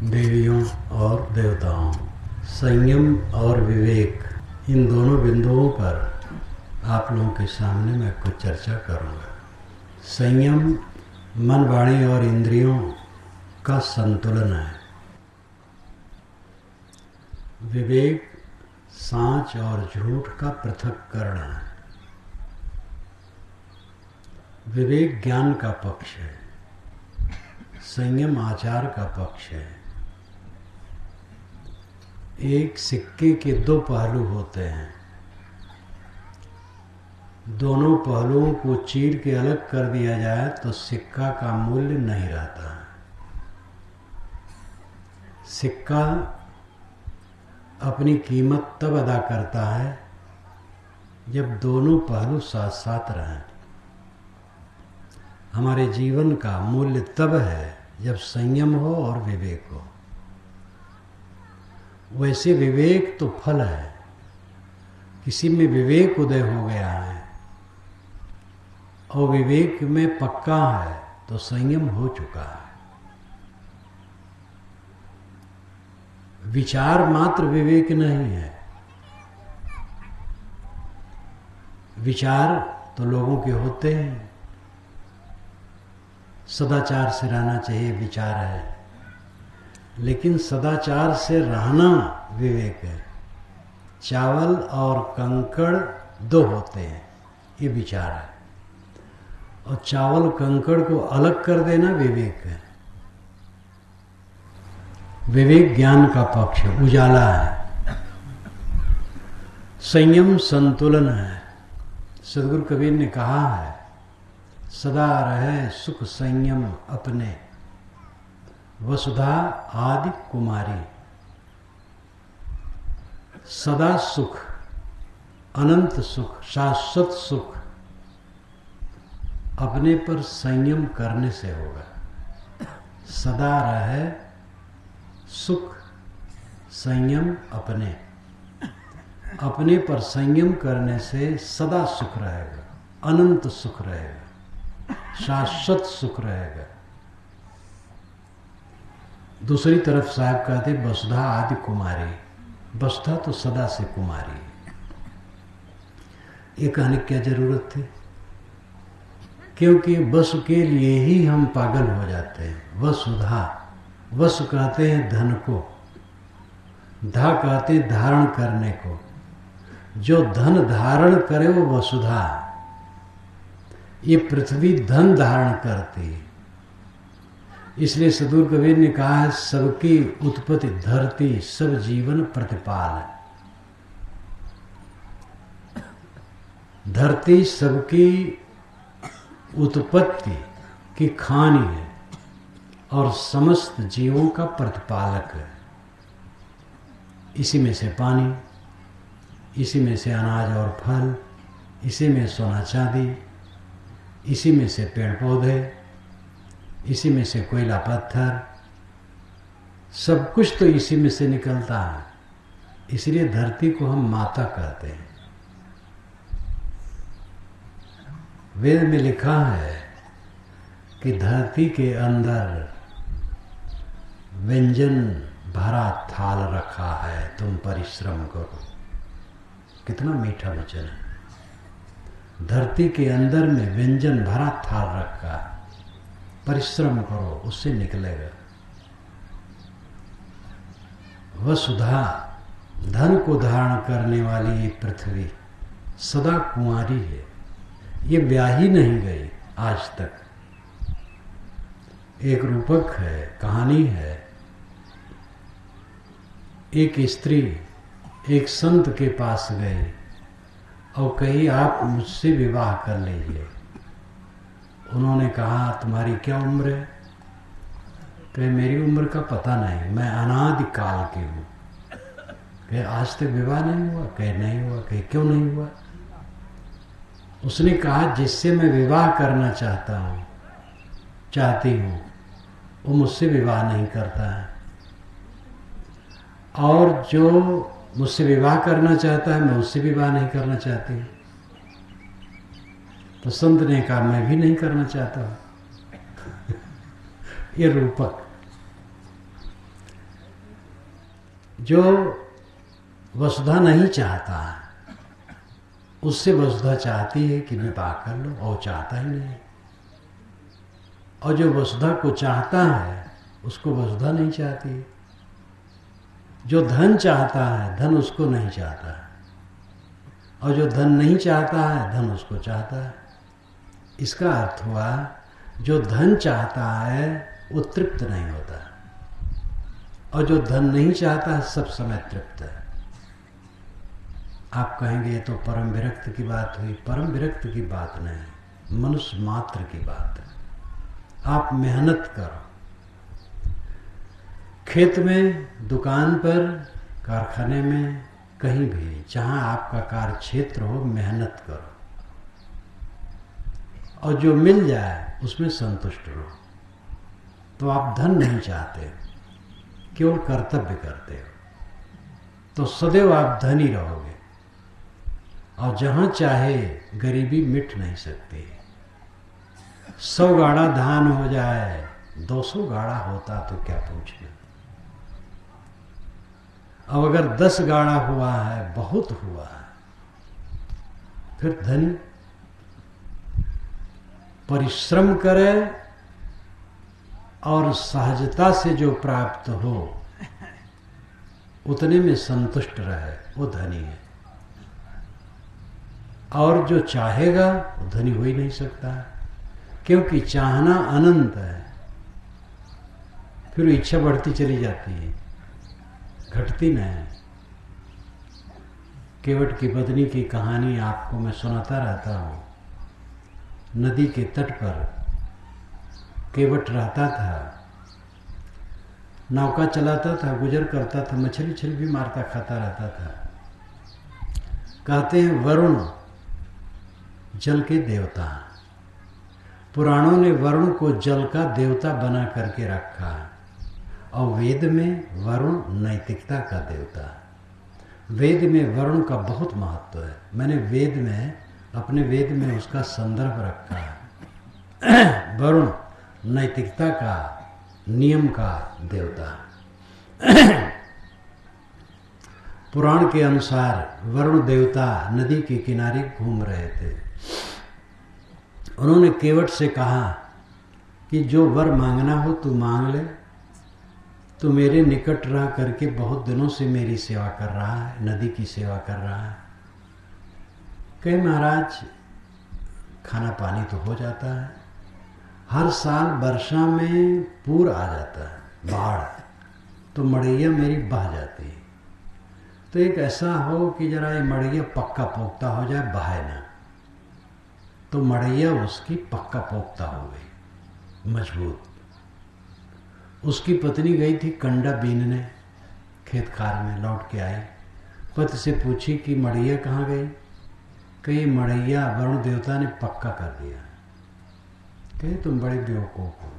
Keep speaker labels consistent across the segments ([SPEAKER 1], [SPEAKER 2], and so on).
[SPEAKER 1] देवियों और देवताओं, संयम और विवेक, इन दोनों बिंदुओं पर आप लोगों के सामने मैं कुछ चर्चा करूंगा। संयम मन, वाणी और इंद्रियों का संतुलन है। विवेक सांच और झूठ का पृथक्करण है। विवेक ज्ञान का पक्ष है, संयम आचार का पक्ष है। एक सिक्के के दो पहलू होते हैं, दोनों पहलुओं को चीर के अलग कर दिया जाए तो सिक्का का मूल्य नहीं रहता। सिक्का अपनी कीमत तब अदा करता है जब दोनों पहलू साथ साथ रहें। हमारे जीवन का मूल्य तब है जब संयम हो और विवेक हो। वैसे विवेक तो फल है, किसी में विवेक उदय हो गया है और विवेक में पक्का है तो संयम हो चुका है। विचार मात्र विवेक नहीं है। विचार तो लोगों के होते हैं, सदाचार से रहना चाहिए विचार है, लेकिन सदाचार से रहना विवेक है। चावल और कंकड़ दो होते हैं, ये विचार है, और चावल कंकड़ को अलग कर देना विवेक है। विवेक ज्ञान का पक्ष है, उजाला है। संयम संतुलन है। सदगुरु कबीर ने कहा है, सदा रहे सुख संयम अपने, वसुधा आदि कुमारी। सदा सुख, अनंत सुख, शाश्वत सुख अपने पर संयम करने से होगा। सदा रहे सुख संयम अपने, अपने पर संयम करने से सदा सुख रहेगा, अनंत सुख रहेगा, शाश्वत सुख रहेगा। दूसरी तरफ साहब कहते वसुधा आदि कुमारी। वसुधा तो सदा से कुमारी है। ये कहने की क्या जरूरत थी? क्योंकि वसु के लिए ही हम पागल हो जाते हैं। वसुधा, वसु कहते हैं धन को, धा कहते हैं धारण करने को। जो धन धारण करे वो वसुधा। ये पृथ्वी धन धारण करती है। इसलिए सदगुरु कबीर ने कहा है, सबकी उत्पत्ति धरती, सब जीवन प्रतिपाल है। धरती सबकी उत्पत्ति की खानी है और समस्त जीवों का प्रतिपालक है। इसी में से पानी, इसी में से अनाज और फल, इसी में सोना चांदी, इसी में से पेड़ पौधे, इसी में से कोयला पत्थर, सब कुछ तो इसी में से निकलता है। इसलिए धरती को हम माता कहते हैं। वेद में लिखा है कि धरती के अंदर व्यंजन भरा थाल रखा है, तुम परिश्रम करो। कितना मीठा वचन है। धरती के अंदर में व्यंजन भरा थाल रखा है, परिश्रम करो, उससे निकलेगा। वसुधा, धन को धारण करने वाली ये पृथ्वी सदा कुंवारी है। ये ब्याही नहीं गई आज तक। एक रूपक है, कहानी है। एक स्त्री एक संत के पास गई और कही, आप मुझसे विवाह कर लीजिए। उन्होंने कहा, तुम्हारी क्या उम्र है? कहे, मेरी उम्र का पता नहीं, मैं अनादि काल की हूँ। कहे, आज तक विवाह नहीं हुआ? कहे, नहीं हुआ। कहे, क्यों नहीं हुआ? उसने कहा, जिससे मैं विवाह करना चाहती हूँ वो मुझसे विवाह नहीं करता है, और जो मुझसे विवाह करना चाहता है मैं उससे विवाह नहीं करना चाहती। तो संत ने कहा, मैं भी नहीं करना चाहता। ये रूपक जो वसुधा नहीं चाहता है उससे वसुधा चाहती है कि विवाह कर लो, और चाहता ही नहीं। और जो वसुधा को चाहता है उसको वसुधा नहीं चाहती। जो धन चाहता है धन उसको नहीं चाहता है, और जो धन नहीं चाहता है धन उसको चाहता है। इसका अर्थ हुआ जो धन चाहता है वो तृप्त नहीं होता, और जो धन नहीं चाहता है सब समय तृप्त है। आप कहेंगे ये तो परम विरक्त की बात हुई। परम विरक्त की बात नहीं, मनुष्य मात्र की बात है। आप मेहनत करो, खेत में, दुकान पर, कारखाने में, कहीं भी जहां आपका कार्य क्षेत्र हो, मेहनत करो और जो मिल जाए उसमें संतुष्ट रहो। तो आप धन नहीं चाहते, केवल कर्तव्य करते हो, तो सदैव आप धनी रहोगे। और जहां चाहे गरीबी मिट नहीं सकती। 100 गाड़ा धान हो जाए, 200 गाड़ा होता तो क्या पूछना। अब अगर 10 गाड़ा हुआ है, बहुत हुआ है, फिर धनी परिश्रम करे और सहजता से जो प्राप्त हो उतने में संतुष्ट रहे, वो धनी है। और जो चाहेगा वो धनी हो ही नहीं सकता, क्योंकि चाहना अनंत है। फिर इच्छा बढ़ती चली जाती है, घटती नहीं। केवट की पत्नी की कहानी आपको मैं सुनाता रहता हूँ। नदी के तट पर केवट रहता था, नौका चलाता था, गुजर करता था, मछली छल भी मारता खाता रहता था। कहते हैं वरुण जल के देवता। पुराणों ने वरुण को जल का देवता बना करके रखा, और वेद में वरुण नैतिकता का देवता। वेद में वरुण का बहुत महत्व है। मैंने वेद में, अपने वेद में उसका संदर्भ रखा है। वरुण नैतिकता का, नियम का देवता। पुराण के अनुसार वरुण देवता नदी के किनारे घूम रहे थे। उन्होंने केवट से कहा कि जो वर मांगना हो तू मांग ले, तू मेरे निकट रह करके बहुत दिनों से मेरी सेवा कर रहा है, नदी की सेवा कर रहा है। कहे महाराज खाना पानी तो हो जाता है, हर साल वर्षा में पूर आ जाता है, बाढ़, तो मड़ैया मेरी बह जाती है। तो एक ऐसा हो कि जरा ये मड़ैया पक्का पोख्ता हो जाए, बहाए ना। तो मड़ैया उसकी पक्का पोख्ता हो गई, मजबूत। उसकी पत्नी गई थी कंडा बीनने, खेत खार में लौट के आई। पति से पूछी कि मड़ैया कहाँ गई? कही मड़ैया वरुण देवता ने पक्का कर दिया। कहे तुम बड़े बेवकूफ हो,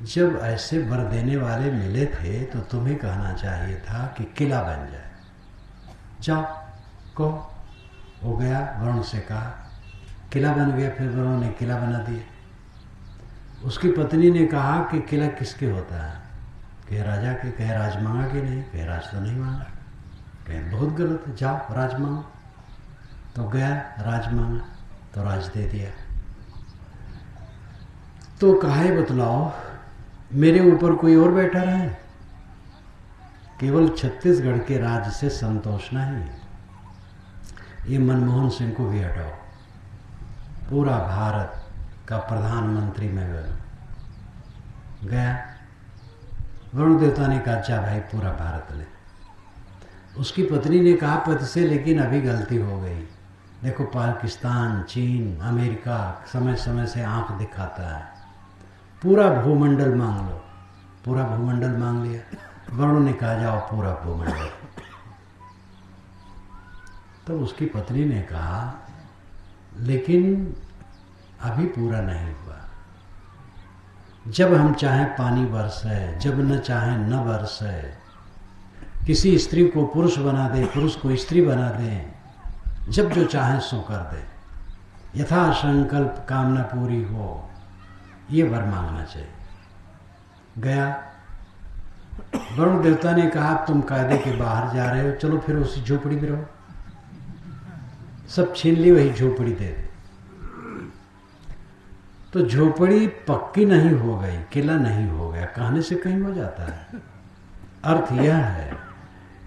[SPEAKER 1] जब ऐसे वर देने वाले मिले थे तो तुम्हें कहना चाहिए था कि किला बन जाए। जाओ कहो। हो गया, वरुण से कहा, किला बन गया। फिर वरुण ने किला बना दिया। उसकी पत्नी ने कहा कि किला किसके होता है? कहे राजा के। कहे राज मांगा कि नहीं? कहे राज तो नहीं मांगा। कहे बहुत गलत है, जाओ राज मांगो। तो गया, राज मांगा तो राज दे दिया। तो काहे बतलाओ मेरे ऊपर कोई और बैठा रहे? केवल छत्तीसगढ़ के राज से संतोष नहीं, ये मनमोहन सिंह को भी हटाओ। पूरा भारत का प्रधानमंत्री में गया। वरुण देवता ने कहा अच्छा भाई पूरा भारत ले। उसकी पत्नी ने कहा पति से लेकिन अभी गलती हो गई। देखो पाकिस्तान, चीन, अमेरिका समय समय से आंख दिखाता है, पूरा भूमंडल मांग लो। पूरा भूमंडल मांग लिया। वरुण ने कहा जाओ पूरा भूमंडल। तो उसकी पत्नी ने कहा लेकिन अभी पूरा नहीं हुआ। जब हम चाहें पानी बरसे, जब न चाहें न बरसे। किसी स्त्री को पुरुष बना दे, पुरुष को स्त्री बना दे, जब जो चाहे सो कर दे, यथा संकल्प कामना पूरी हो, ये वर मांगना चाहिए। गया वरुण देवता ने कहा तुम कायदे के बाहर जा रहे हो, चलो फिर उसी झोपड़ी में रहो। सब छीन ली, वही झोपड़ी दे दी। तो झोपड़ी पक्की नहीं हो गई, किला नहीं हो गया, कहने से कहीं हो जाता है। अर्थ यह है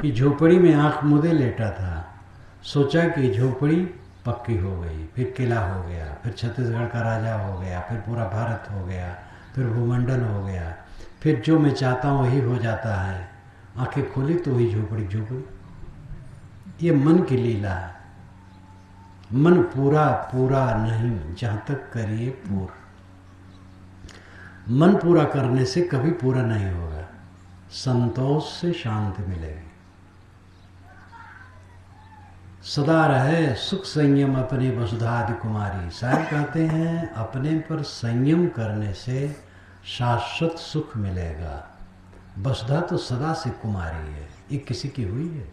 [SPEAKER 1] कि झोपड़ी में आंख मुदे लेटा था, सोचा कि झोपड़ी पक्की हो गई, फिर किला हो गया, फिर छत्तीसगढ़ का राजा हो गया, फिर पूरा भारत हो गया, फिर भूमंडल हो गया, फिर जो मैं चाहता हूँ वही हो जाता है। आंखें खोली तो वही झोपड़ी झोपड़ी। ये मन की लीला है। मन पूरा पूरा नहीं, जहां तक करिए पूरा। मन पूरा करने से कभी पूरा नहीं होगा। संतोष से शांति मिलेगी। सदा रहे सुख संयम अपने वसुधादि कुमारी। साहब कहते हैं अपने पर संयम करने से शाश्वत सुख मिलेगा। वसुधा तो सदा से कुमारी है, ये किसी की हुई है?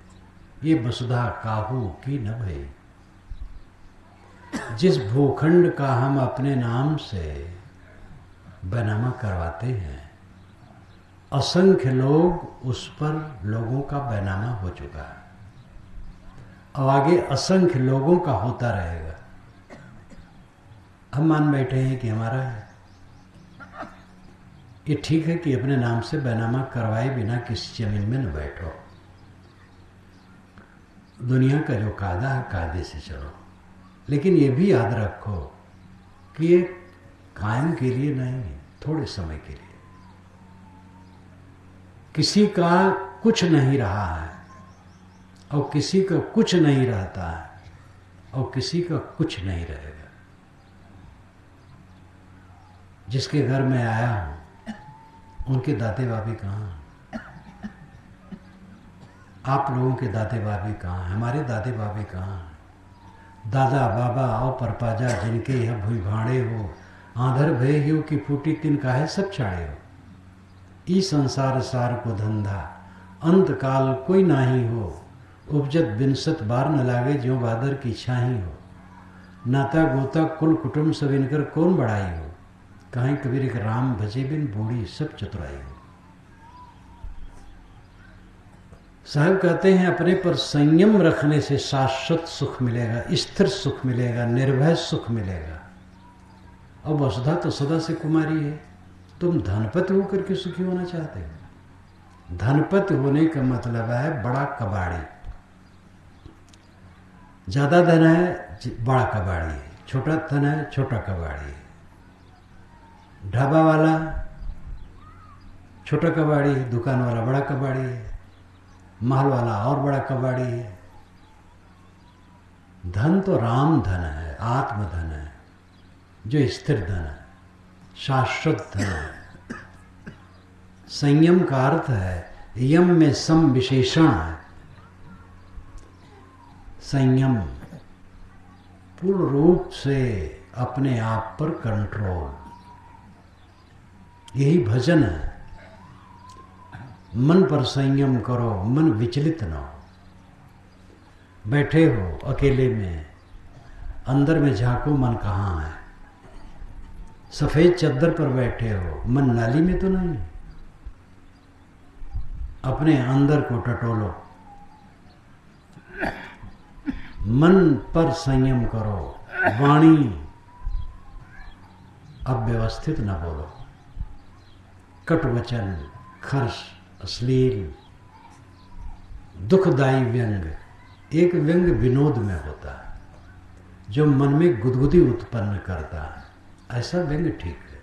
[SPEAKER 1] ये वसुधा काहू की न भई। जिस भूखंड का हम अपने नाम से बैनामा करवाते हैं, असंख्य लोग उस पर लोगों का बैनामा हो चुका है, अब आगे असंख्य लोगों का होता रहेगा। हम मान बैठे हैं कि हमारा है। ये ठीक है कि अपने नाम से बैनामा करवाए बिना किसी जमीन में न बैठो। दुनिया का जो कायदा है कायदे से चलो, लेकिन ये भी याद रखो कि ये कायम के लिए नहीं, थोड़े समय के लिए। किसी का कुछ नहीं रहा है और किसी का कुछ नहीं रहता है और किसी का कुछ नहीं रहेगा। जिसके घर में आया हूं उनके दाते बाबी कहाँ? आप लोगों के दाते बाबी कहाँ? हमारे दाते बाबी कहाँ? दादा बाबा और परपाजा जिनके यह भूई भाड़े हो, आंधर भय हो कि फूटी तिन काहे सब छाड़े हो। ई संसार सार को धंधा अंत काल कोई नाही हो, उपजत बिनसत बार न लागे ज्यों बादर की छाही हो। नाता गोता कुल कुटुंब सब इनकर कौन बढ़ाई हो, कहीं कबीर एक राम भजे बिन बूढ़ी सब चतुराई हो। साहब कहते हैं अपने पर संयम रखने से शाश्वत सुख मिलेगा, स्थिर सुख मिलेगा, निर्भय सुख मिलेगा। और वसुधा तो सदा से कुमारी है। तुम धनपति होकर के सुखी होना चाहते हो? धनपति होने का मतलब है बड़ा कबाड़ी। ज्यादा धन है बड़ा कबाड़ी है, छोटा धन है छोटा कबाड़ी है। ढाबा वाला छोटा कबाड़ी है, दुकान वाला बड़ा कबाड़ी है, महल वाला और बड़ा कबाड़ी है। धन तो राम धन है, आत्म धन है, जो स्थिर धन है, शाश्वत धन है। संयम का अर्थ है यम में सम विशेषण है। संयम पूर्ण रूप से अपने आप पर कंट्रोल, यही भजन है। मन पर संयम करो, मन विचलित न हो। बैठे हो अकेले में, अंदर में झांको मन कहाँ है। सफेद चद्दर पर बैठे हो, मन नाली में तो नहीं। अपने अंदर को टटोलो, मन पर संयम करो। वाणी अब व्यवस्थित न बोलो। कटु वचन, खर्च, अश्लील, दुखदायी व्यंग। एक व्यंग विनोद में होता है जो मन में गुदगुदी उत्पन्न करता है, ऐसा व्यंग ठीक है।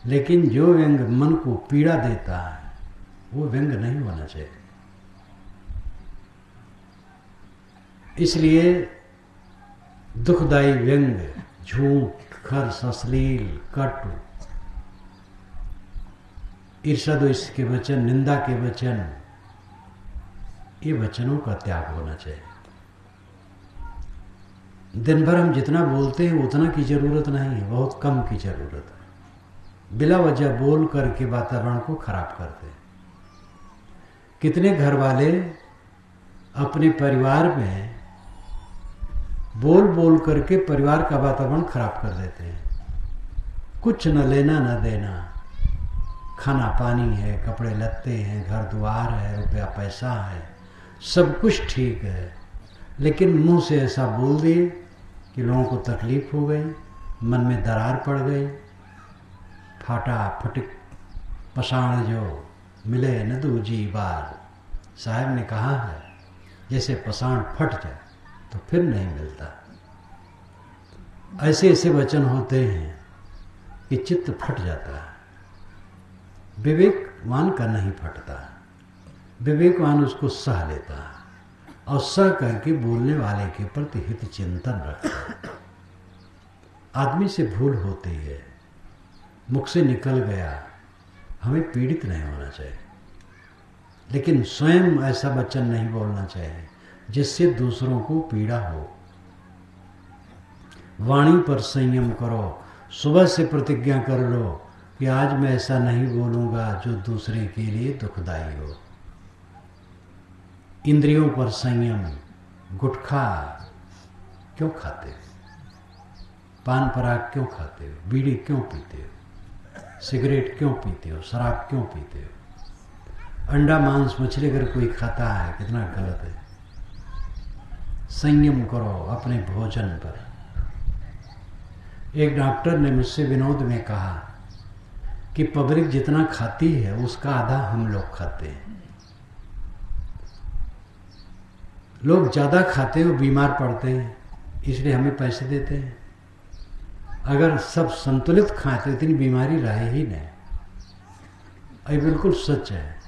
[SPEAKER 1] लेकिन जो व्यंग मन को पीड़ा देता है वो व्यंग नहीं होना चाहिए। इसलिए दुखदायी व्यंग, झूठ, खर्च, अश्लील, कटु, ईर्ष्या द्वेष के वचन, निंदा के वचन, ये वचनों का त्याग होना चाहिए। दिन भर हम जितना बोलते हैं उतना की जरूरत नहीं है, बहुत कम की जरूरत है। बिला वजह बोल करके वातावरण को खराब करते हैं। कितने घर वाले अपने परिवार में बोल बोल करके परिवार का वातावरण खराब कर देते हैं। कुछ न लेना न देना, खाना पानी है, कपड़े लत्ते हैं, घर द्वार है, रुपया पैसा है, सब कुछ ठीक है, लेकिन मुंह से ऐसा बोल दिए कि लोगों को तकलीफ हो गई, मन में दरार पड़ गई, फाटा फटिक पसाण जो मिले न दूजी बार। साहब ने कहा है जैसे पसाण फट जाए तो फिर नहीं मिलता। ऐसे ऐसे वचन होते हैं कि चित्त फट जाता है। विवेकवान का नहीं फटता, विवेकवान उसको सह लेता है और सह करके बोलने वाले के प्रति हित चिंतन रखता है। आदमी से भूल होती है, मुख से निकल गया, हमें पीड़ित नहीं होना चाहिए, लेकिन स्वयं ऐसा वचन नहीं बोलना चाहिए जिससे दूसरों को पीड़ा हो। वाणी पर संयम करो, सुबह से प्रतिज्ञा कर लो कि आज मैं ऐसा नहीं बोलूंगा जो दूसरे के लिए दुखदायी हो। इंद्रियों पर संयम, गुटखा क्यों खाते हो, पान पराग क्यों खाते हो, बीड़ी क्यों पीते हो, सिगरेट क्यों पीते हो, शराब क्यों पीते हो, अंडा मांस मछली अगर कोई खाता है कितना गलत है। संयम करो अपने भोजन पर। एक डॉक्टर ने मुझसे विनोद में कहा कि पब्लिक जितना खाती है उसका आधा हम लोग खाते हैं। लोग ज़्यादा खाते हैं, बीमार पड़ते हैं, इसलिए हमें पैसे देते हैं। अगर सब संतुलित खाएं तो इतनी बीमारी रहे ही नहीं। ये बिल्कुल सच है।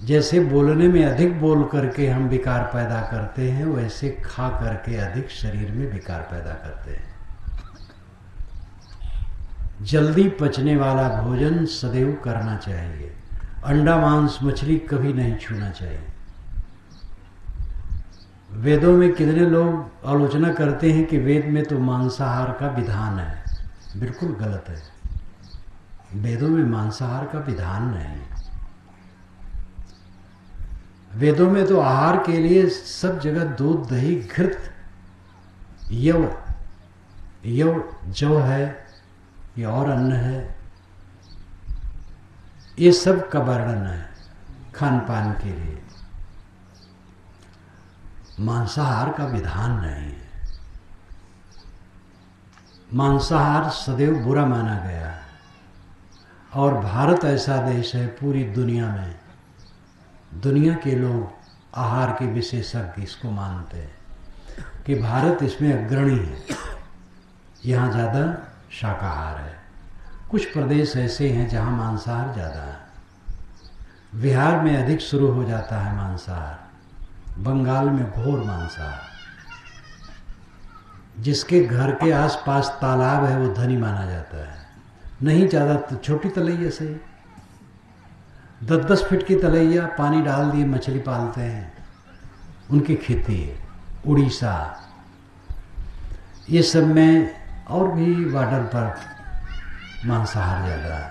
[SPEAKER 1] जैसे बोलने में अधिक बोल करके हम विकार पैदा करते हैं, वैसे खा करके अधिक शरीर में विकार पैदा करते हैं। जल्दी पचने वाला भोजन सदैव करना चाहिए। अंडा मांस मछली कभी नहीं छूना चाहिए। वेदों में कितने लोग आलोचना करते हैं कि वेद में तो मांसाहार का विधान है। बिल्कुल गलत है। वेदों में मांसाहार का विधान नहीं। वेदों में तो आहार के लिए सब जगह दूध दही घृत यव जौ है, ये और अन्न है, ये सब का वर्णन है खान पान के लिए। मांसाहार का विधान नहीं है। मांसाहार सदैव बुरा माना गया है और भारत ऐसा देश है, पूरी दुनिया में दुनिया के लोग आहार के विशेषज्ञ इसको मानते हैं कि भारत इसमें अग्रणी है। यहाँ ज़्यादा शाकाहार है। कुछ प्रदेश ऐसे हैं जहाँ मांसाहार ज़्यादा है। बिहार में अधिक शुरू हो जाता है मांसाहार, बंगाल में घोर मांसाहार। जिसके घर के आसपास तालाब है वो धनी माना जाता है। नहीं ज़्यादा तो छोटी तलैया से 10-10 फीट की तलैया, पानी डाल दिए, मछली पालते हैं। उनकी खेती है। उड़ीसा ये सब में और भी बॉर्डर पर मांसाहार ज़्यादा है।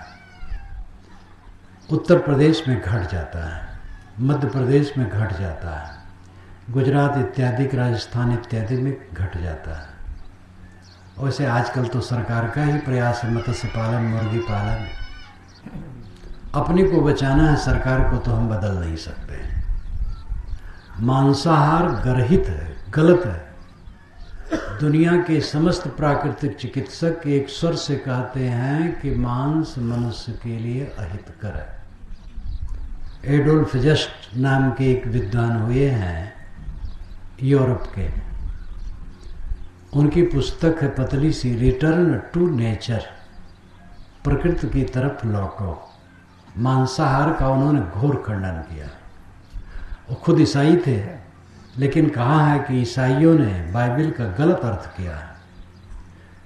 [SPEAKER 1] उत्तर प्रदेश में घट जाता है, मध्य प्रदेश में घट जाता है, गुजरात इत्यादि, राजस्थान इत्यादि में घट जाता है। वैसे आजकल तो सरकार का ही प्रयास है मत्स्य पालन, मुर्गी पालन। अपने को बचाना है, सरकार को तो हम बदल नहीं सकते। मांसाहार गर्हित है, गलत है। दुनिया के समस्त प्राकृतिक चिकित्सक एक स्वर से कहते हैं कि मांस मनुष्य के लिए अहितकर है। एडोल्फ जस्ट नाम के एक विद्वान हुए हैं यूरोप के। उनकी पुस्तक है पतली सी, रिटर्न टू नेचर, प्रकृति की तरफ लौटो। मांसाहार का उन्होंने घोर खंडन किया। वो खुद ईसाई थे, लेकिन कहा है कि ईसाइयों ने बाइबल का गलत अर्थ किया।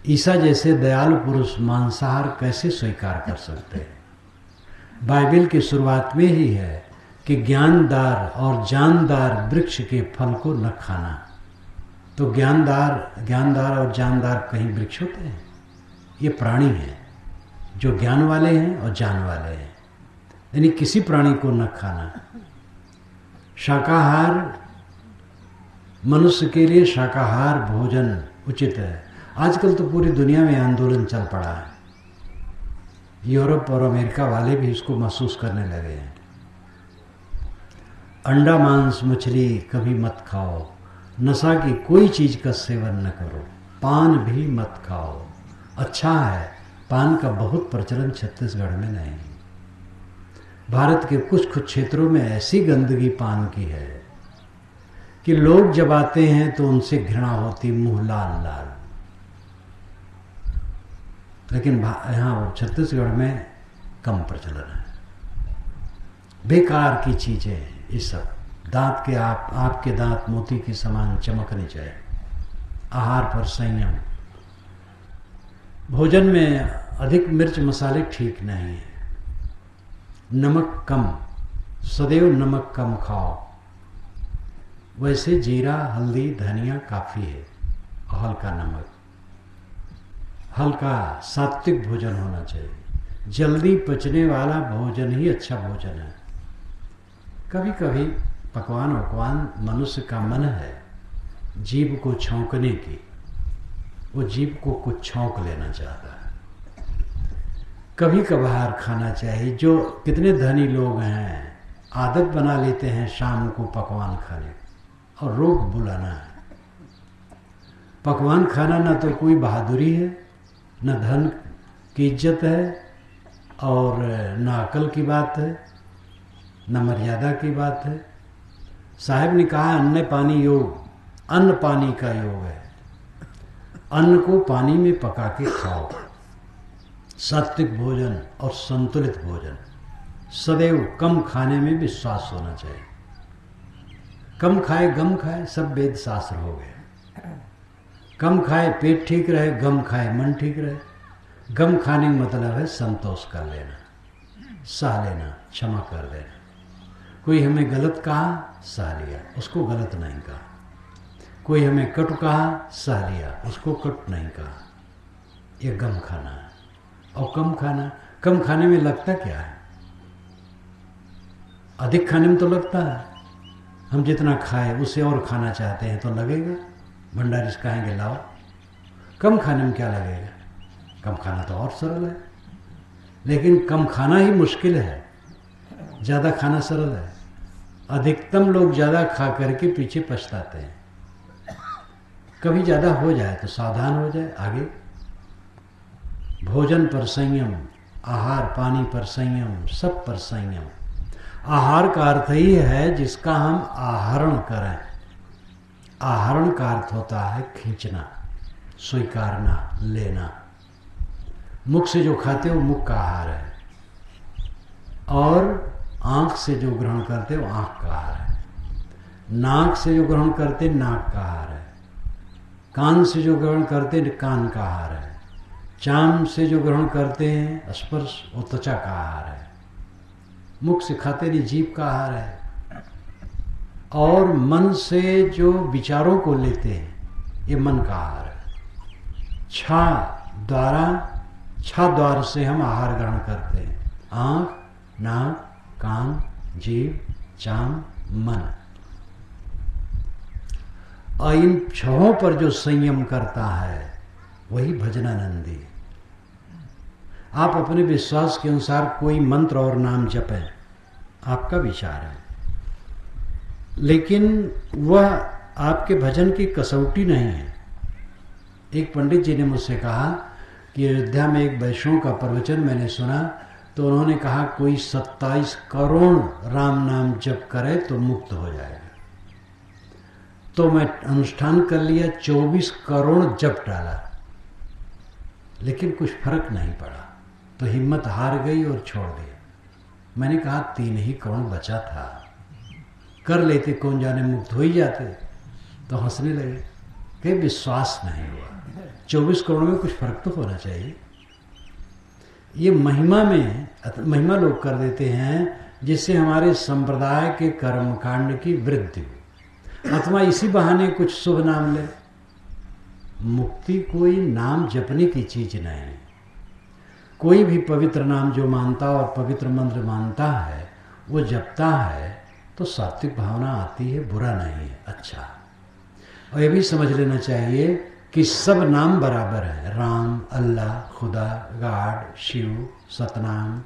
[SPEAKER 1] ईसा जैसे दयालु पुरुष मांसाहार कैसे स्वीकार कर सकते हैं? बाइबल की शुरुआत में ही है कि ज्ञानदार और जानदार वृक्ष के फल को न खाना। तो ज्ञानदार और जानदार कहीं वृक्ष होते हैं? ये प्राणी हैं जो ज्ञान वाले हैं और जान वाले हैं, यानी किसी प्राणी को न खाना। शाकाहार, मनुष्य के लिए शाकाहार भोजन उचित है। आजकल तो पूरी दुनिया में आंदोलन चल पड़ा है। यूरोप और अमेरिका वाले भी इसको महसूस करने लगे हैं। अंडा मांस मछली कभी मत खाओ, नशा की कोई चीज का सेवन न करो, पान भी मत खाओ। अच्छा है, पान का बहुत प्रचलन छत्तीसगढ़ में नहीं। भारत के कुछ कुछ क्षेत्रों में ऐसी गंदगी पान की है कि लोग जब आते हैं तो उनसे घृणा होती, मुंह लाल लाल। लेकिन यहाँ छत्तीसगढ़ में कम प्रचलन है। बेकार की चीजें ये सब। दांत के आपके दांत मोती के समान चमकने चाहिए। आहार पर संयम। भोजन में अधिक मिर्च मसाले ठीक नहीं है। नमक कम, सदैव नमक कम खाओ। वैसे जीरा हल्दी धनिया काफी है, और हल्का नमक। हल्का सात्विक भोजन होना चाहिए। जल्दी पचने वाला भोजन ही अच्छा भोजन है। कभी कभी पकवान वकवान मनुष्य का मन है जीभ को छौंकने की, वो जीभ को कुछ छौंक लेना चाहता है। कभी कभार खाना चाहिए। जो कितने धनी लोग हैं आदत बना लेते हैं शाम को पकवान खाने, और रोग बुलाना है। पकवान खाना ना तो कोई बहादुरी है, न धन की इज्जत है, और न अकल की बात है, न मर्यादा की बात है। साहब ने कहा अन्न पानी योग, अन्न पानी का योग है। अन्न को पानी में पका के खाओ। सात्विक भोजन और संतुलित भोजन। सदैव कम खाने में विश्वास होना चाहिए। कम खाए गम खाए, सब वेद शास्त्र हो गए। कम खाए पेट ठीक रहे, गम खाए मन ठीक रहे। गम खाने का मतलब है संतोष कर लेना, सह लेना, क्षमा कर देना। कोई हमें गलत कहा, सह लिया, उसको गलत नहीं कहा। कोई हमें कटु कहा, सह लिया, उसको कटु नहीं कहा। ये गम खाना है। और कम खाना, कम खाने में लगता क्या है? अधिक खाने में तो लगता है। हम जितना खाए उससे और खाना चाहते हैं तो लगेगा। भंडारी से कहेंगे लाओ। कम खाने में क्या लगेगा? कम खाना तो और सरल है। लेकिन कम खाना ही मुश्किल है, ज़्यादा खाना सरल है। अधिकतम लोग ज़्यादा खा करके पीछे पछताते हैं। कभी ज़्यादा हो जाए तो सावधान हो जाए आगे। भोजन पर संयम, आहार पानी पर संयम, सब पर संयम। आहार का अर्थ ही है जिसका हम आहरण करें। आहरण का अर्थ होता है खींचना, स्वीकारना, लेना। मुख से जो खाते हो मुख का आहार है, और आंख से जो ग्रहण करते हो आंख का आहार है। नाक से जो ग्रहण करते नाक का आहार है। कान से जो ग्रहण करते कान का आहार है। चाम से जो ग्रहण करते हैं स्पर्श, वो त्वचा का आहार है। मुख से खाते नहीं जीभ का आहार है। और मन से जो विचारों को लेते हैं ये मन का आहार है। छह द्वार से हम आहार ग्रहण करते हैं। आंख, नाक, कान, जीभ, चाम, मन। और इन छहों पर जो संयम करता है वही भजनानंदी। आप अपने विश्वास के अनुसार कोई मंत्र और नाम जपें, आपका विचार है, लेकिन वह आपके भजन की कसौटी नहीं है। एक पंडित जी ने मुझसे कहा कि अयोध्या में एक वैष्णव का प्रवचन मैंने सुना, तो उन्होंने कहा कोई 27 करोड़ राम नाम जप करे तो मुक्त हो जाएगा। तो मैं अनुष्ठान कर लिया, 24 करोड़ जप डाला, लेकिन कुछ फर्क नहीं पड़ा। तो हिम्मत हार गई और छोड़ दिया। मैंने कहा 3 ही करोड़ बचा था, कर लेते कौन जाने मुक्त हो ही जाते। तो हंसने लगे कि विश्वास नहीं हुआ। 24 करोड़ में कुछ फर्क तो होना चाहिए। ये महिमा लोग कर देते हैं जिससे हमारे संप्रदाय के कर्मकांड की वृद्धि हो, अथवा इसी बहाने कुछ शुभ नाम ले। मुक्ति कोई नाम जपने की चीज नहीं। कोई भी पवित्र नाम जो मानता और पवित्र मंत्र मानता है वो जपता है तो सात्विक भावना आती है, बुरा नहीं है, अच्छा। और ये भी समझ लेना चाहिए कि सब नाम बराबर है। राम, अल्लाह, खुदा, गॉड, शिव, सतनाम,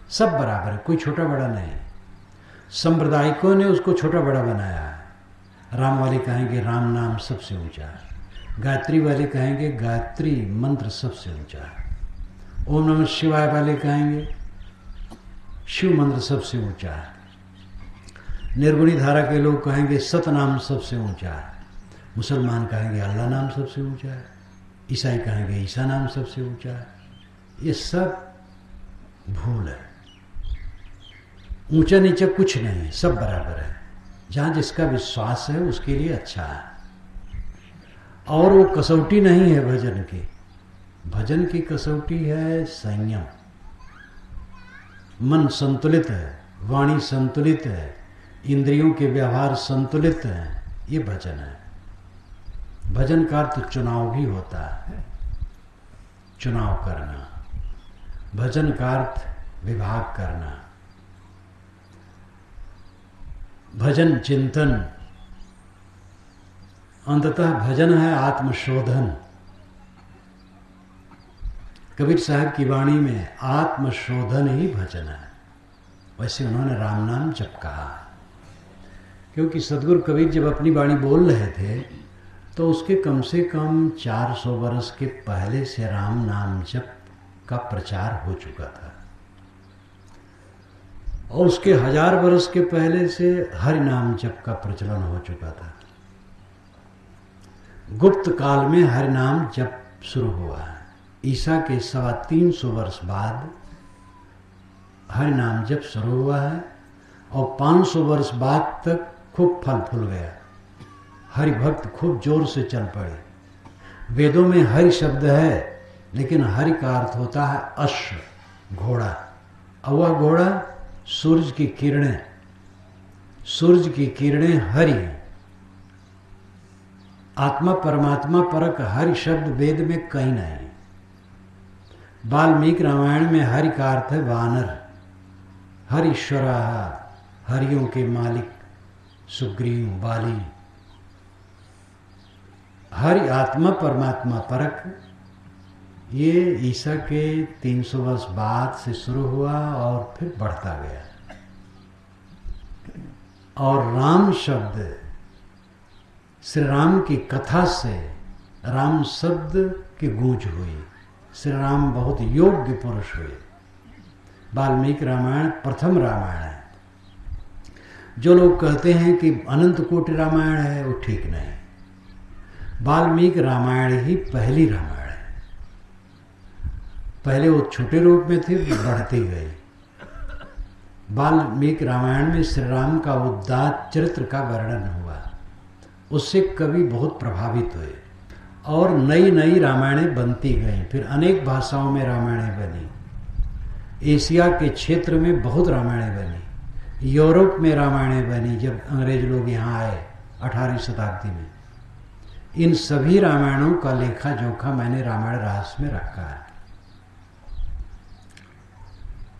[SPEAKER 1] सब बराबर है, कोई छोटा बड़ा नहीं। सांप्रदायिकों ने उसको छोटा बड़ा बनाया है। राम वाले कहेंगे राम नाम सबसे ऊंचा है, गायत्री वाले कहेंगे गायत्री मंत्र सबसे ऊंचा है, ओम नमः शिवाय वाले कहेंगे शिव मंत्र सबसे ऊंचा है, निर्गुणी धारा के लोग कहेंगे सतनाम सबसे ऊंचा है, मुसलमान कहेंगे अल्लाह नाम सबसे ऊंचा है, ईसाई कहेंगे ईसा नाम सबसे ऊंचा है। ये सब भूल है। ऊंचा नीचा कुछ नहीं, सब बराबर है। जहां जिसका विश्वास है उसके लिए अच्छा है। और वो कसौटी नहीं है भजन की। भजन की कसौटी है संयम। मन संतुलित है, वाणी संतुलित है, इंद्रियों के व्यवहार संतुलित है, ये भजन है। भजन का अर्थ चुनाव भी होता है, चुनाव करना। भजन का अर्थ विभाग करना। भजन चिंतन, अंततः भजन है आत्मशोधन। कबीर साहब की वाणी में आत्मशोधन ही भजन है। वैसे उन्होंने राम नाम जप कहा, क्योंकि सदगुरु कबीर जब अपनी वाणी बोल रहे थे तो उसके कम से कम 400 वर्ष के पहले से राम नाम जप का प्रचार हो चुका था, और उसके 1000 वर्ष के पहले से हरि नाम जप का प्रचलन हो चुका था। गुप्त काल में हरि नाम जप शुरू हुआ है। ईसा के 350 वर्ष बाद हरि नाम जप शुरू हुआ है, और 500 वर्ष बाद तक खूब फल फूल गया। हरि भक्त खूब जोर से चल पड़े। वेदों में हरि शब्द है, लेकिन हरि का अर्थ होता है अश्व, घोड़ा। और वह घोड़ा सूरज की किरणें, सूरज की किरणें हरि हैं। आत्मा परमात्मा परक हरि शब्द वेद में कहीं नहीं। वाल्मीकि रामायण में हरि का अर्थ है वानर। हरीश्वरा, हरियों के मालिक सुग्रीव बाली। हरि आत्मा परमात्मा परक, ये ईसा के 300 वर्ष बाद से शुरू हुआ और फिर बढ़ता गया। और राम शब्द श्री राम की कथा से राम शब्द की गूंज हुई। श्री राम बहुत योग्य पुरुष हुए। वाल्मीकि रामायण प्रथम रामायण है। जो लोग कहते हैं कि अनंत कोटि रामायण है, वो ठीक नहीं। वाल्मीकि रामायण ही पहली रामायण है। पहले वो छोटे रूप में थी, बढ़ती गई। वाल्मीकि रामायण में श्री राम का उदात्त चरित्र का वर्णन हुआ, उससे कवि बहुत प्रभावित हुए, और नई नई रामायणें बनती गईं। फिर अनेक भाषाओं में रामायणें बनी। एशिया के क्षेत्र में बहुत रामायणें बनी। यूरोप में रामायणें बनी जब अंग्रेज लोग यहाँ आए 18वीं शताब्दी में। इन सभी रामायणों का लेखा जोखा मैंने रामायण रहस्य में रखा है।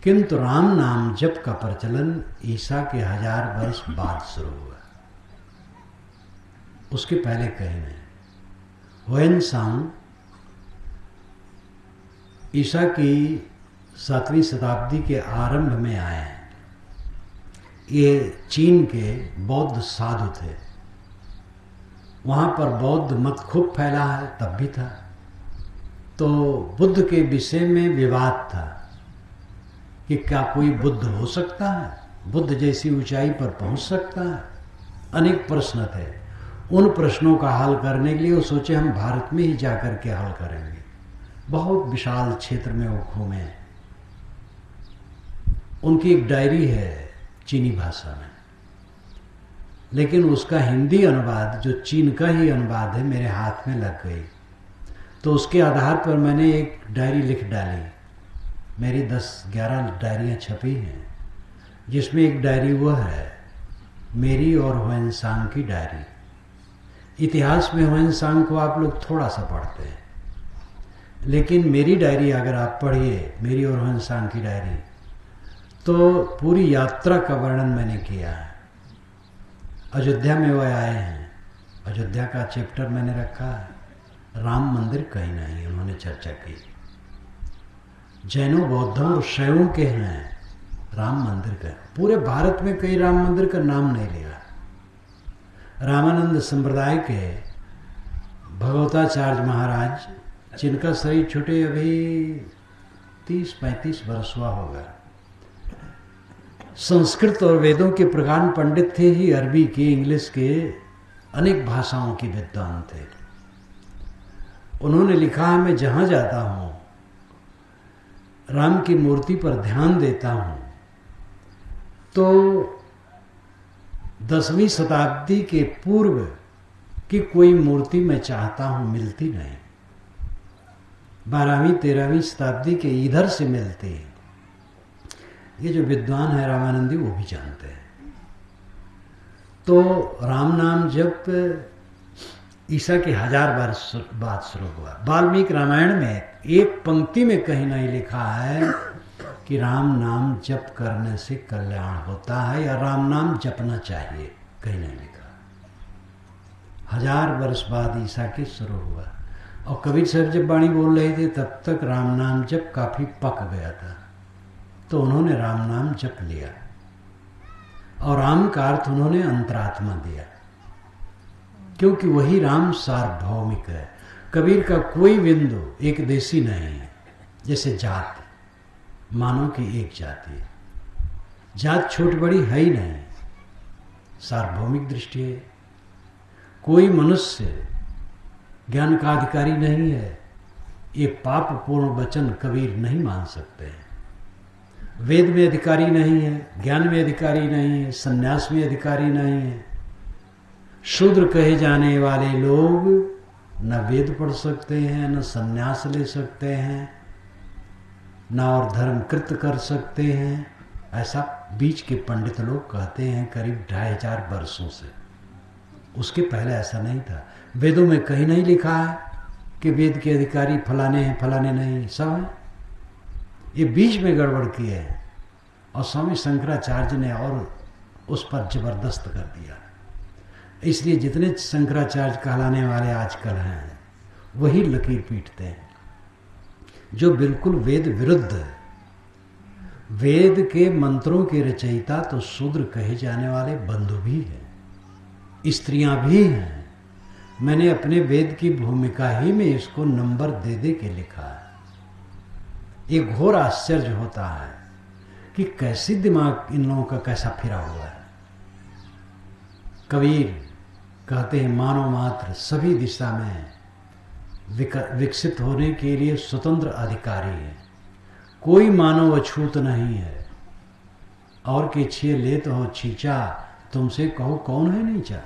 [SPEAKER 1] किंतु राम नाम जप का प्रचलन ईसा के 1000 वर्ष बाद शुरू हुआ, उसके पहले कहीं नहीं। हुएनसांग ईसा की 7वीं शताब्दी के आरंभ में आए हैं। ये चीन के बौद्ध साधु थे। वहाँ पर बौद्ध मत खूब फैला है, तब भी था। तो बुद्ध के विषय में विवाद था कि क्या कोई बुद्ध हो सकता है, बुद्ध जैसी ऊंचाई पर पहुंच सकता है। अनेक प्रश्न थे। उन प्रश्नों का हल करने के लिए वो सोचे हम भारत में ही जाकर के हल करेंगे। बहुत विशाल क्षेत्र में वो घूमे। उनकी एक डायरी है चीनी भाषा में, लेकिन उसका हिंदी अनुवाद, जो चीन का ही अनुवाद है, मेरे हाथ में लग गई। तो उसके आधार पर मैंने एक डायरी लिख डाली। मेरी 10-11 डायरियाँ छपी हैं, जिसमें एक डायरी वह है मेरी और हुएनसांग की डायरी। इतिहास में हुएनसांग को आप लोग थोड़ा सा पढ़ते हैं, लेकिन मेरी डायरी अगर आप पढ़िए, मेरी और हुएनसांग की डायरी, तो पूरी यात्रा का वर्णन मैंने किया है। अयोध्या में वह आए हैं, अयोध्या का चैप्टर मैंने रखा है। राम मंदिर कहीं नहीं उन्होंने चर्चा की। जैनों, बौद्धों और शैवों के हैं राम मंदिर का। पूरे भारत में कई राम मंदिर का नाम नहीं लिया। रामानंद संप्रदाय के भगवताचार्य महाराज, जिनका शरीर छूटे अभी 30-35 वर्ष हुआ होगा, संस्कृत और वेदों के प्रगाढ़ पंडित थे ही, अरबी के, इंग्लिश के, अनेक भाषाओं के विद्वान थे। उन्होंने लिखा है, मैं जहां जाता हूं राम की मूर्ति पर ध्यान देता हूं तो 10वीं शताब्दी के पूर्व की कोई मूर्ति मैं चाहता हूं मिलती नहीं, 12वीं 13वीं शताब्दी के इधर से मिलते हैं। ये जो विद्वान है रामानंदी वो भी जानते हैं। तो राम नाम जब ईसा के 1000 वर्ष बाद शुरू हुआ। वाल्मीकि रामायण में एक पंक्ति में कहीं नहीं लिखा है कि राम नाम जप करने से कल्याण होता है या राम नाम जपना चाहिए, कहीं नहीं लिखा। 1000 वर्ष बाद ईसा के शुरू हुआ। और कबीर साहब जब वाणी बोल रहे थे तब तक राम नाम जप काफी पक गया था, तो उन्होंने राम नाम जप लिया और राम का अर्थ उन्होंने अंतरात्मा दिया, क्योंकि वही राम सार्वभौमिक है। कबीर का कोई बिंदु एक देशी नहीं है। जैसे जात, मानव की एक जाति है, जात छोट बड़ी है ही नहीं, सार्वभौमिक दृष्टि है। कोई मनुष्य ज्ञान का अधिकारी नहीं है, ये पाप पूर्ण वचन कबीर नहीं मान सकते हैं। वेद में अधिकारी नहीं है, ज्ञान में अधिकारी नहीं है, सन्यास में अधिकारी नहीं है। शूद्र कहे जाने वाले लोग न वेद पढ़ सकते हैं, न सन्यास ले सकते हैं, न और धर्म कृत कर सकते हैं, ऐसा बीच के पंडित लोग कहते हैं करीब 2500 वर्षों से। उसके पहले ऐसा नहीं था। वेदों में कहीं नहीं लिखा है कि वेद के अधिकारी फलाने हैं फलाने नहीं, सब हैं। ये बीच में गड़बड़ की है और स्वामी शंकराचार्य ने और उस पर जबरदस्त कर दिया। इसलिए जितने शंकराचार्य कहलाने वाले आजकल हैं वही लकीर पीटते हैं, जो बिल्कुल वेद विरुद्ध है। वेद के मंत्रों के रचयिता तो शूद्र कहे जाने वाले बंधु भी हैं, स्त्रियां भी हैं। मैंने अपने वेद की भूमिका ही में इसको नंबर दे दे के लिखा है। ये घोर आश्चर्य होता है कि कैसे दिमाग इन लोगों का कैसा फिरा हुआ है। कबीर कहते हैं मानव मात्र सभी दिशा में विकसित होने के लिए स्वतंत्र अधिकारी है, कोई मानव अछूत नहीं है। और के छे ले तो हो छींचा, तुमसे कहो कौन है नीचा।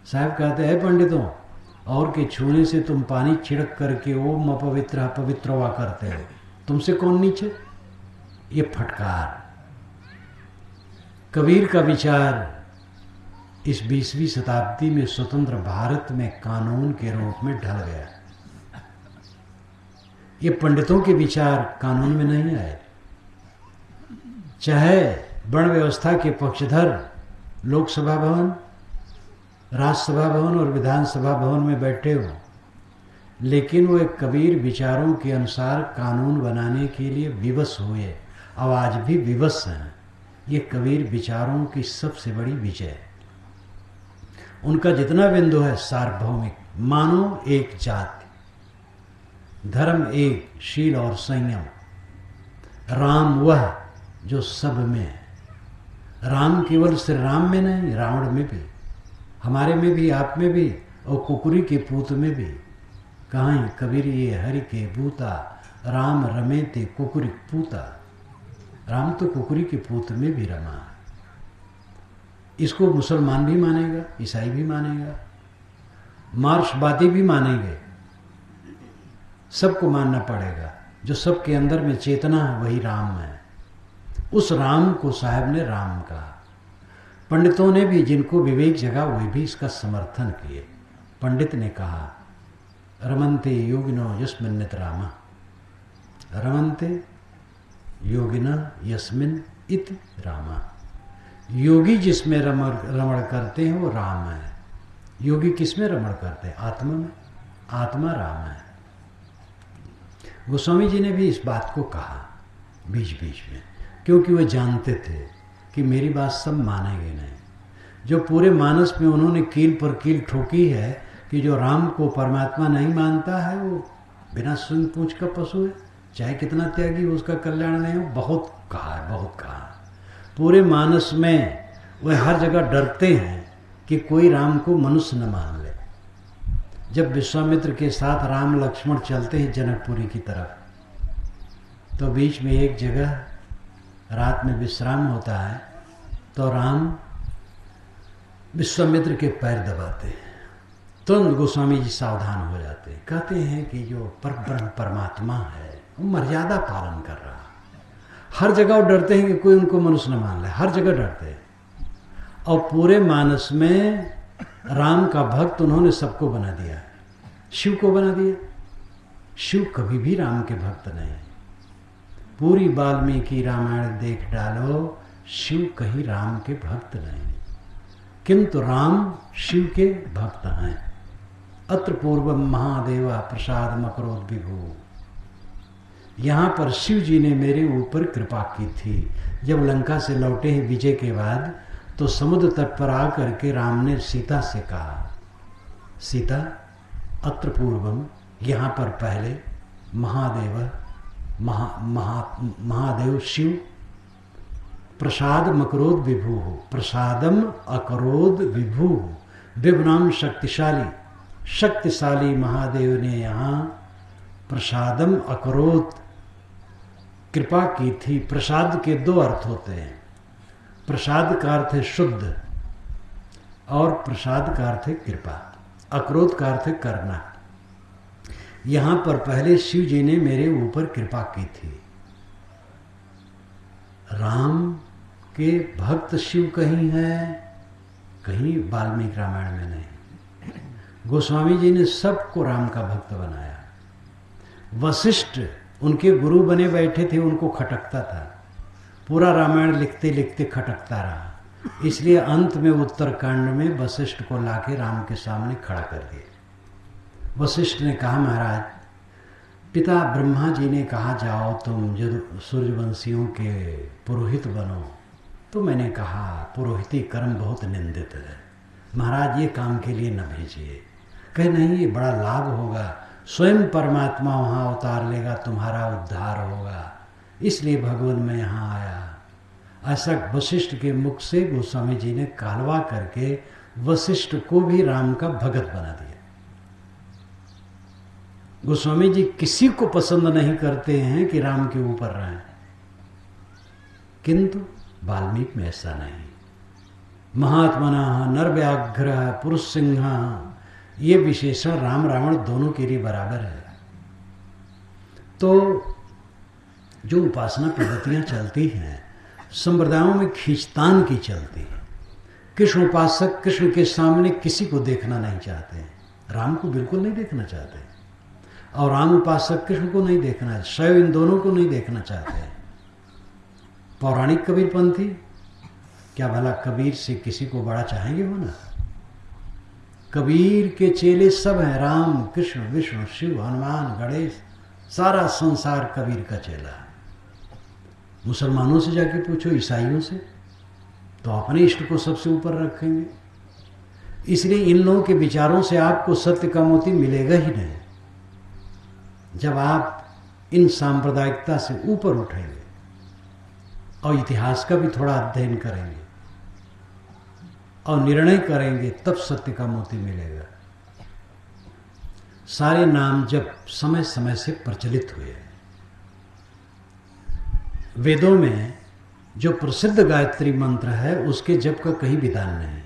[SPEAKER 1] साहब कहते हैं पंडितों, और के छूने से तुम पानी छिड़क करके ओम अपवित्र अपवित्र हुआ करते हो, तुमसे कौन नीचे। ये फटकार। कबीर का विचार इस 20वीं शताब्दी में स्वतंत्र भारत में कानून के रूप में ढल गया। ये पंडितों के विचार कानून में नहीं आए। चाहे वर्ण व्यवस्था के पक्षधर लोकसभा भवन, राज्यसभा भवन और विधानसभा भवन में बैठे हो, लेकिन वो एक कबीर विचारों के अनुसार कानून बनाने के लिए विवश हुए, और आज भी विवश हैं। ये कबीर विचारों की सबसे बड़ी विजय है। उनका जितना बिंदु है सार्वभौमिक, मानो एक जाति, धर्म एक, शील और संयम। राम वह जो सब में है। राम केवल श्री राम में नहीं, रावण में भी, हमारे में भी, आप में भी, और कुकुरी के पूत में भी। कहाँ कबीर ये हरि के पूता, राम रमे ते कुकुरी पूता। राम तो कुकुरी के पूत में भी रमा। इसको मुसलमान भी मानेगा, ईसाई भी मानेगा, मार्क्सवादी भी मानेंगे, सबको मानना पड़ेगा। जो सबके अंदर में चेतना है वही राम है। उस राम को साहब ने राम कहा। पंडितों ने भी, जिनको विवेक जगा, वे भी इसका समर्थन किए। पंडित ने कहा रमन्ते योगिनो यस्मिन् नितरामः, रमन्ते योगिना यस्मिन् इति रामः। योगी जिसमें रमण करते हैं वो राम है। योगी किसमें रमण करते हैं? आत्मा में। आत्मा राम है। गोस्वामी जी ने भी इस बात को कहा बीच बीच में, क्योंकि वे जानते थे कि मेरी बात सब मानेंगे नहीं। जो पूरे मानस में उन्होंने कील पर कील ठोकी है कि जो राम को परमात्मा नहीं मानता है वो बिना सुन पूछ का पशु है, चाहे कितना त्यागी हो उसका कल्याण नहीं हो। बहुत कहा है, बहुत कहा है। पूरे मानस में वह हर जगह डरते हैं कि कोई राम को मनुष्य न मान ले। जब विश्वामित्र के साथ राम लक्ष्मण चलते हैं जनकपुरी की तरफ, तो बीच में एक जगह रात में विश्राम होता है, तो राम विश्वामित्र के पैर दबाते हैं। तुरंत गोस्वामी जी सावधान हो जाते हैं, कहते हैं कि जो परब्रह्म परमात्मा है वो मर्यादा पालन कर रहा। हर जगह वो डरते हैं कि कोई उनको मनुष्य न मान ले, हर जगह डरते हैं। और पूरे मानस में राम का भक्त उन्होंने सबको बना दिया, शिव को बना दिया। शिव कभी भी राम के भक्त नहीं। पूरी वाल्मीकि रामायण देख डालो, शिव कहीं राम के भक्त नहीं, किंतु राम शिव के भक्त हैं। अत्र पूर्व महादेवा प्रसाद मकरोद विभु। यहाँ पर शिव जी ने मेरे ऊपर कृपा की थी। जब लंका से लौटे हैं विजय के बाद, तो समुद्र तट पर आकर के राम ने सीता से कहा, सीता अत्र पूर्वम, यहाँ पर पहले महादेव महादेव शिव प्रसाद मकरोद विभु, प्रसादम अकरोद विभु। विभु नाम शक्तिशाली, शक्तिशाली महादेव ने यहाँ प्रसादम अकरोद कृपा की थी। प्रसाद के दो अर्थ होते हैं, प्रसाद का अर्थ है शुद्ध और प्रसाद का अर्थ है कृपा, अक्रोध का अर्थ है करना। यहां पर पहले शिव जी ने मेरे ऊपर कृपा की थी। राम के भक्त शिव कहीं है, कहीं वाल्मीकि रामायण में नहीं। गोस्वामी जी ने सबको राम का भक्त बनाया। वशिष्ठ उनके गुरु बने बैठे थे, उनको खटकता था, पूरा रामायण लिखते लिखते खटकता रहा। इसलिए अंत में उत्तरकांड में वशिष्ठ को लाके राम के सामने खड़ा कर दिया। वशिष्ठ ने कहा, महाराज पिता ब्रह्मा जी ने कहा जाओ तुम सूर्यवंशियों के पुरोहित बनो, तो मैंने कहा पुरोहिती कर्म बहुत निंदित है, महाराज ये काम के लिए न भेजिए। कहे नहीं, ये बड़ा लाभ होगा, स्वयं परमात्मा वहाँ अवतार लेगा, तुम्हारा उद्धार होगा, इसलिए भगवान मैं यहाँ आया। ऐसा वशिष्ठ के मुख से गोस्वामी जी ने कालवा करके वशिष्ठ को भी राम का भगत बना दिया। गोस्वामी जी किसी को पसंद नहीं करते हैं कि राम के ऊपर रहें, किंतु वाल्मीकि में ऐसा नहीं। महात्मना नरव्याघ्र पुरुष सिंह, ये विशेषण राम रावण दोनों के लिए बराबर है। तो जो उपासना पद्धतियां चलती हैं संप्रदायों में खींचतान की चलती है। कृष्ण उपासक कृष्ण के सामने किसी को देखना नहीं चाहते, राम को बिल्कुल नहीं देखना चाहते, और राम उपासक कृष्ण को नहीं देखना है, शैव इन दोनों को नहीं देखना चाहते। पौराणिक कबीरपंथी क्या भला कबीर से किसी को बड़ा चाहेंगे वो ना? कबीर के चेले सब हैं, राम कृष्ण विष्णु शिव हनुमान गणेश, सारा संसार कबीर का चेला है। मुसलमानों से जाके पूछो, ईसाइयों से, तो अपने इष्ट को सबसे ऊपर रखेंगे। इसलिए इन लोगों के विचारों से आपको सत्य का मोती मिलेगा ही नहीं। जब आप इन सांप्रदायिकता से ऊपर उठेंगे और इतिहास का भी थोड़ा अध्ययन करेंगे और निर्णय करेंगे, तब सत्य का मोती मिलेगा। सारे नाम जब समय समय से प्रचलित हुए, वेदों में जो प्रसिद्ध गायत्री मंत्र है उसके जप का कहीं विधान नहीं।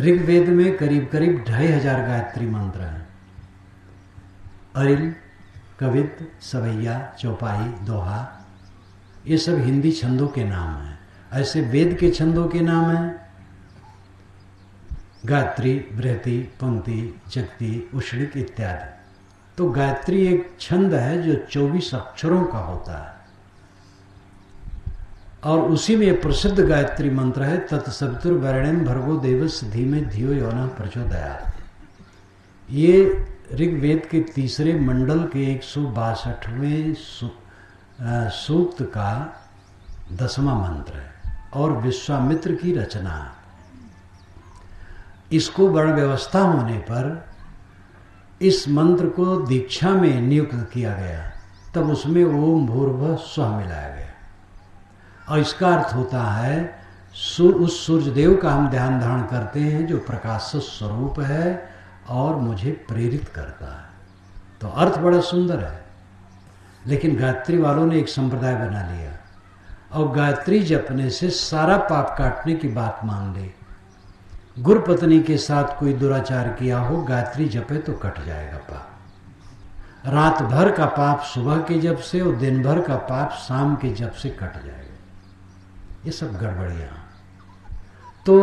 [SPEAKER 1] ऋग्वेद में करीब करीब 2500 गायत्री मंत्र हैं। अरिल, कवित, सवैया, चौपाई, दोहा, ये सब हिंदी छंदों के नाम हैं। ऐसे वेद के छंदों के नाम हैं गायत्री, बृहति, पंक्ति, जगति, उष्णिक इत्यादि। तो गायत्री एक छंद है जो 24 अक्षरों का होता है, और उसी में प्रसिद्ध गायत्री मंत्र है तत्सवितुर्वरेण्यं भर्गो देवस्य धीमहि धियो यो नः प्रचोदयात्। ये ऋग्वेद के तीसरे मंडल के 162वें सूक्त का 10वां मंत्र है और विश्वामित्र की रचना। इसको वर्ण व्यवस्था होने पर इस मंत्र को दीक्षा में नियुक्त किया गया, तब उसमें ओम भूर्भुवः स्वः मिलाया गया और इसका अर्थ होता है उस सूर्य देव का हम ध्यान धारण करते हैं जो प्रकाश स्वरूप है और मुझे प्रेरित करता है। तो अर्थ बड़ा सुंदर है, लेकिन गायत्री वालों ने एक संप्रदाय बना लिया और गायत्री जपने से सारा पाप काटने की बात मान ली। गुरु पत्नी के साथ कोई दुराचार किया हो, गायत्री जपे तो कट जाएगा पाप। रात भर का पाप सुबह के जप से और दिन भर का पाप शाम के जप से कट जाएगा। ये सब गड़बड़ियाँ। तो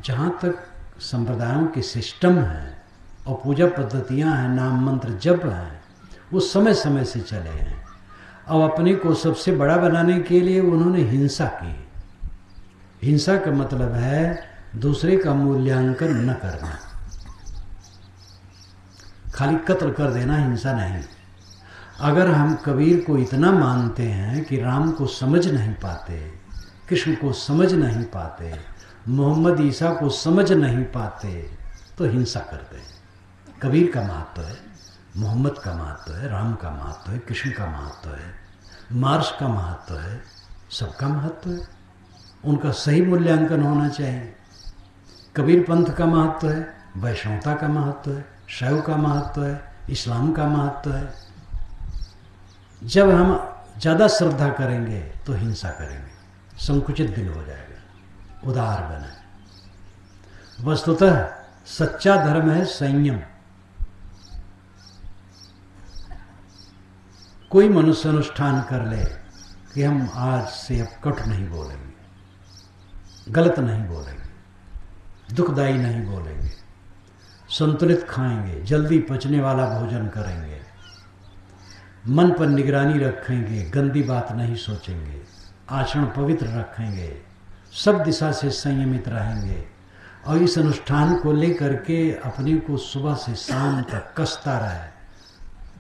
[SPEAKER 1] जहाँ तक संप्रदायों के सिस्टम है और पूजा पद्धतियाँ हैं, नाम मंत्र जप हैं, वो समय समय से चले हैं और अपने को सबसे बड़ा बनाने के लिए उन्होंने हिंसा की। हिंसा का मतलब है दूसरे का मूल्यांकन न करना, खाली कत्ल कर देना, हिंसा नहीं। अगर हम कबीर को इतना मानते हैं कि राम को समझ नहीं पाते, कृष्ण को समझ नहीं पाते, मोहम्मद ईसा को समझ नहीं पाते, तो हिंसा करते हैं। कबीर का महत्व है, मोहम्मद का महत्व है, राम का महत्व है, कृष्ण का महत्व है, मार्स का महत्व है, सबका महत्व है। उनका सही मूल्यांकन होना चाहिए। कबीर पंथ का महत्व है, वैष्णवता का महत्व है, शैव का महत्व है, इस्लाम का महत्व है। जब हम ज़्यादा श्रद्धा करेंगे तो हिंसा करेंगे, संकुचित दिल हो जाएगा, उदार बने। वस्तुतः सच्चा धर्म है संयम। कोई मनुष्य अनुष्ठान कर ले कि हम आज से अब कट नहीं बोलेंगे, गलत नहीं बोलेंगे, दुखदाई नहीं बोलेंगे, संतुलित खाएंगे, जल्दी पचने वाला भोजन करेंगे, मन पर निगरानी रखेंगे, गंदी बात नहीं सोचेंगे, आचरण पवित्र रखेंगे, सब दिशा से संयमित रहेंगे और इस अनुष्ठान को लेकर के अपने को सुबह से शाम तक कसता रहे।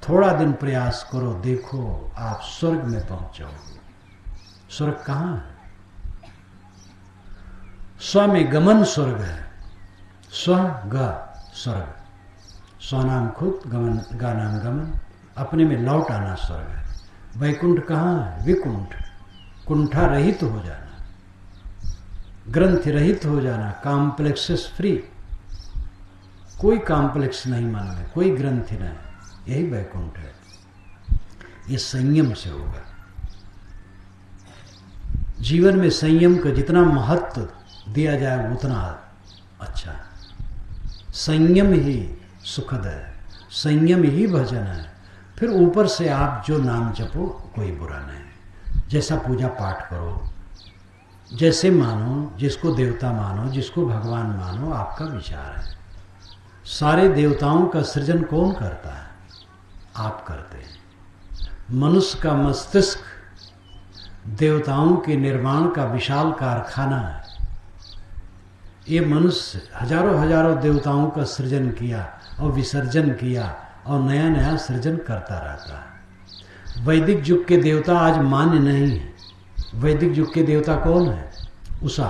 [SPEAKER 1] थोड़ा दिन प्रयास करो, देखो आप स्वर्ग में पहुंच जाओगे। स्वर्ग कहाँ है? स्व में गमन स्वर्ग है। स्व ग स्वर्ग, स्वनाम खुद, गमन गा नाम गमन, अपने में लौट आना स्वर्ग है। वैकुंठ कहाँ है? विकुंठ, कुंठा रहित हो जाना, ग्रंथ रहित हो जाना, कॉम्प्लेक्सेस फ्री, कोई कॉम्प्लेक्स नहीं मन में, कोई ग्रंथि नहीं, यही वैकुंठ है। ये संयम से होगा। जीवन में संयम का जितना महत्व दिया जाए उतना अच्छा। संयम ही सुखद है, संयम ही भजन है। फिर ऊपर से आप जो नाम जपो कोई बुरा नहीं, जैसा पूजा पाठ करो, जैसे मानो, जिसको देवता मानो, जिसको भगवान मानो, आपका विचार है। सारे देवताओं का सृजन कौन करता है? आप करते हैं। मनुष्य का मस्तिष्क देवताओं के निर्माण का विशाल कारखाना है। ये मनुष्य हजारों हजारों देवताओं का सृजन किया और विसर्जन किया और नया नया सृजन करता रहता है। वैदिक युग के देवता आज मान्य नहीं है। वैदिक युग के देवता कौन है? उषा,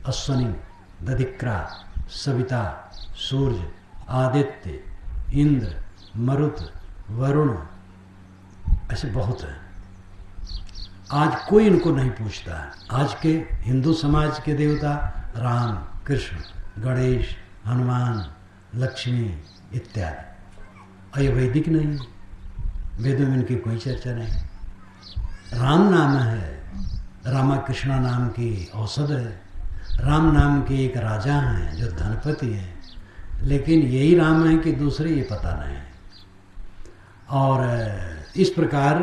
[SPEAKER 1] अश्वनी, दधिक्रा, सविता, सूर्य, आदित्य, इंद्र, मरुत, वरुण, ऐसे बहुत हैं। आज कोई इनको नहीं पूछता है। आज के हिंदू समाज के देवता राम, कृष्ण, गणेश, हनुमान, लक्ष्मी इत्यादि। और ये वैदिक नहीं, वेदों में इनकी कोई चर्चा नहीं। राम नाम है, रामा कृष्णा नाम की औषध है। राम नाम के एक राजा हैं जो धनपति हैं, लेकिन यही राम है कि दूसरे ये पता नहीं। और इस प्रकार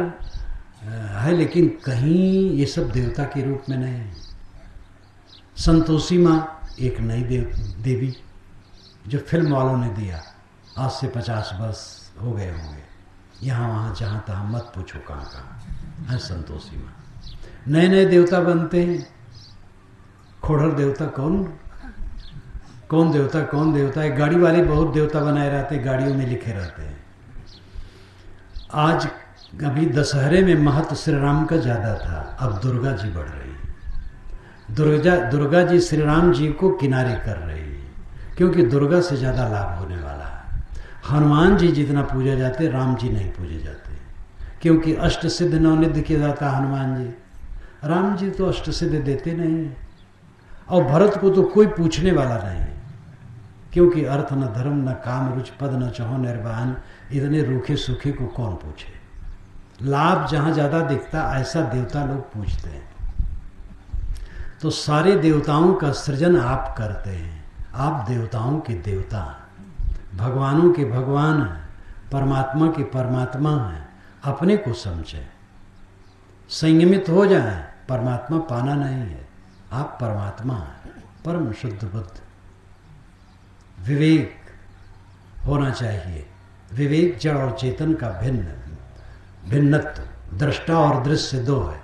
[SPEAKER 1] है, लेकिन कहीं ये सब देवता के रूप में नहीं। संतोषी माँ एक नई देवी जो फिल्म वालों ने दिया, आज से 50 वर्ष हो गए होंगे। यहाँ वहाँ जहाँ तहाँ मत पूछो कहाँ कहाँ है संतोषी माँ। नए नए देवता बनते हैं। खोड़र देवता कौन देवता है। गाड़ी वाले बहुत देवता बनाए रहते, गाड़ियों में लिखे रहते हैं। आज अभी दशहरे में महत्व श्री राम का ज़्यादा था, अब दुर्गा जी बढ़ रही है। दुर्गा जी श्री राम जी को किनारे कर रही है, क्योंकि दुर्गा से ज़्यादा लाभ होने वाला है। हनुमान जी जितना पूजा जाते, राम जी नहीं पूजे जाते, क्योंकि अष्ट सिद्ध नवनिधि किया जाता है हनुमान जी। राम जी तो अष्ट सिद्ध देते नहीं है। और भरत को तो कोई पूछने वाला नहीं है, क्योंकि अर्थ न धर्म न काम रुच पद न चहो निर्वाण, इतने रूखे सूखे को कौन पूछे। लाभ जहाँ ज़्यादा दिखता ऐसा देवता लोग पूछते हैं। तो सारे देवताओं का सृजन आप करते हैं, आप देवताओं के देवता हैं, भगवानों के भगवान हैं, परमात्मा के परमात्मा हैं। अपने को समझें, संयमित हो जाएं। परमात्मा पाना नहीं है, आप परमात्मा हैं, परम शुद्ध बुद्ध। विवेक होना चाहिए। विवेक जड़ और चेतन का भिन्नत्व, दृष्टा और दृश्य दो है।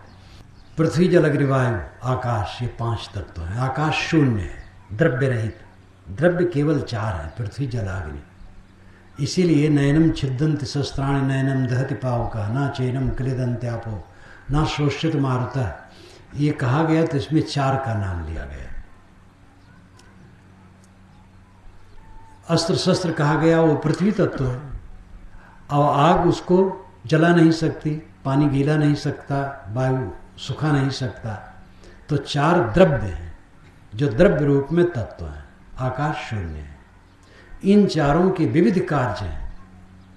[SPEAKER 1] पृथ्वी जल अग्नि वायु आकाश, ये 5 तत्व हैं। आकाश शून्य है, द्रव्य रहित। द्रव्य केवल 4 है, पृथ्वी जल अग्नि। इसीलिए नयनम छिद्दंति शस्त्राणि नयनम दहति पावका न चैनम क्लेदंत्यापो न शोष्यत मारुतः। ये कहा गया तो इसमें 4 का नाम लिया गया। अस्त्र शस्त्र कहा गया, वो पृथ्वी तत्व है। और आग उसको जला नहीं सकती, पानी गीला नहीं सकता, वायु सुखा नहीं सकता। तो 4 द्रव्य हैं जो द्रव्य रूप में तत्व हैं। आकाश शून्य है। इन चारों के विविध कार्य हैं।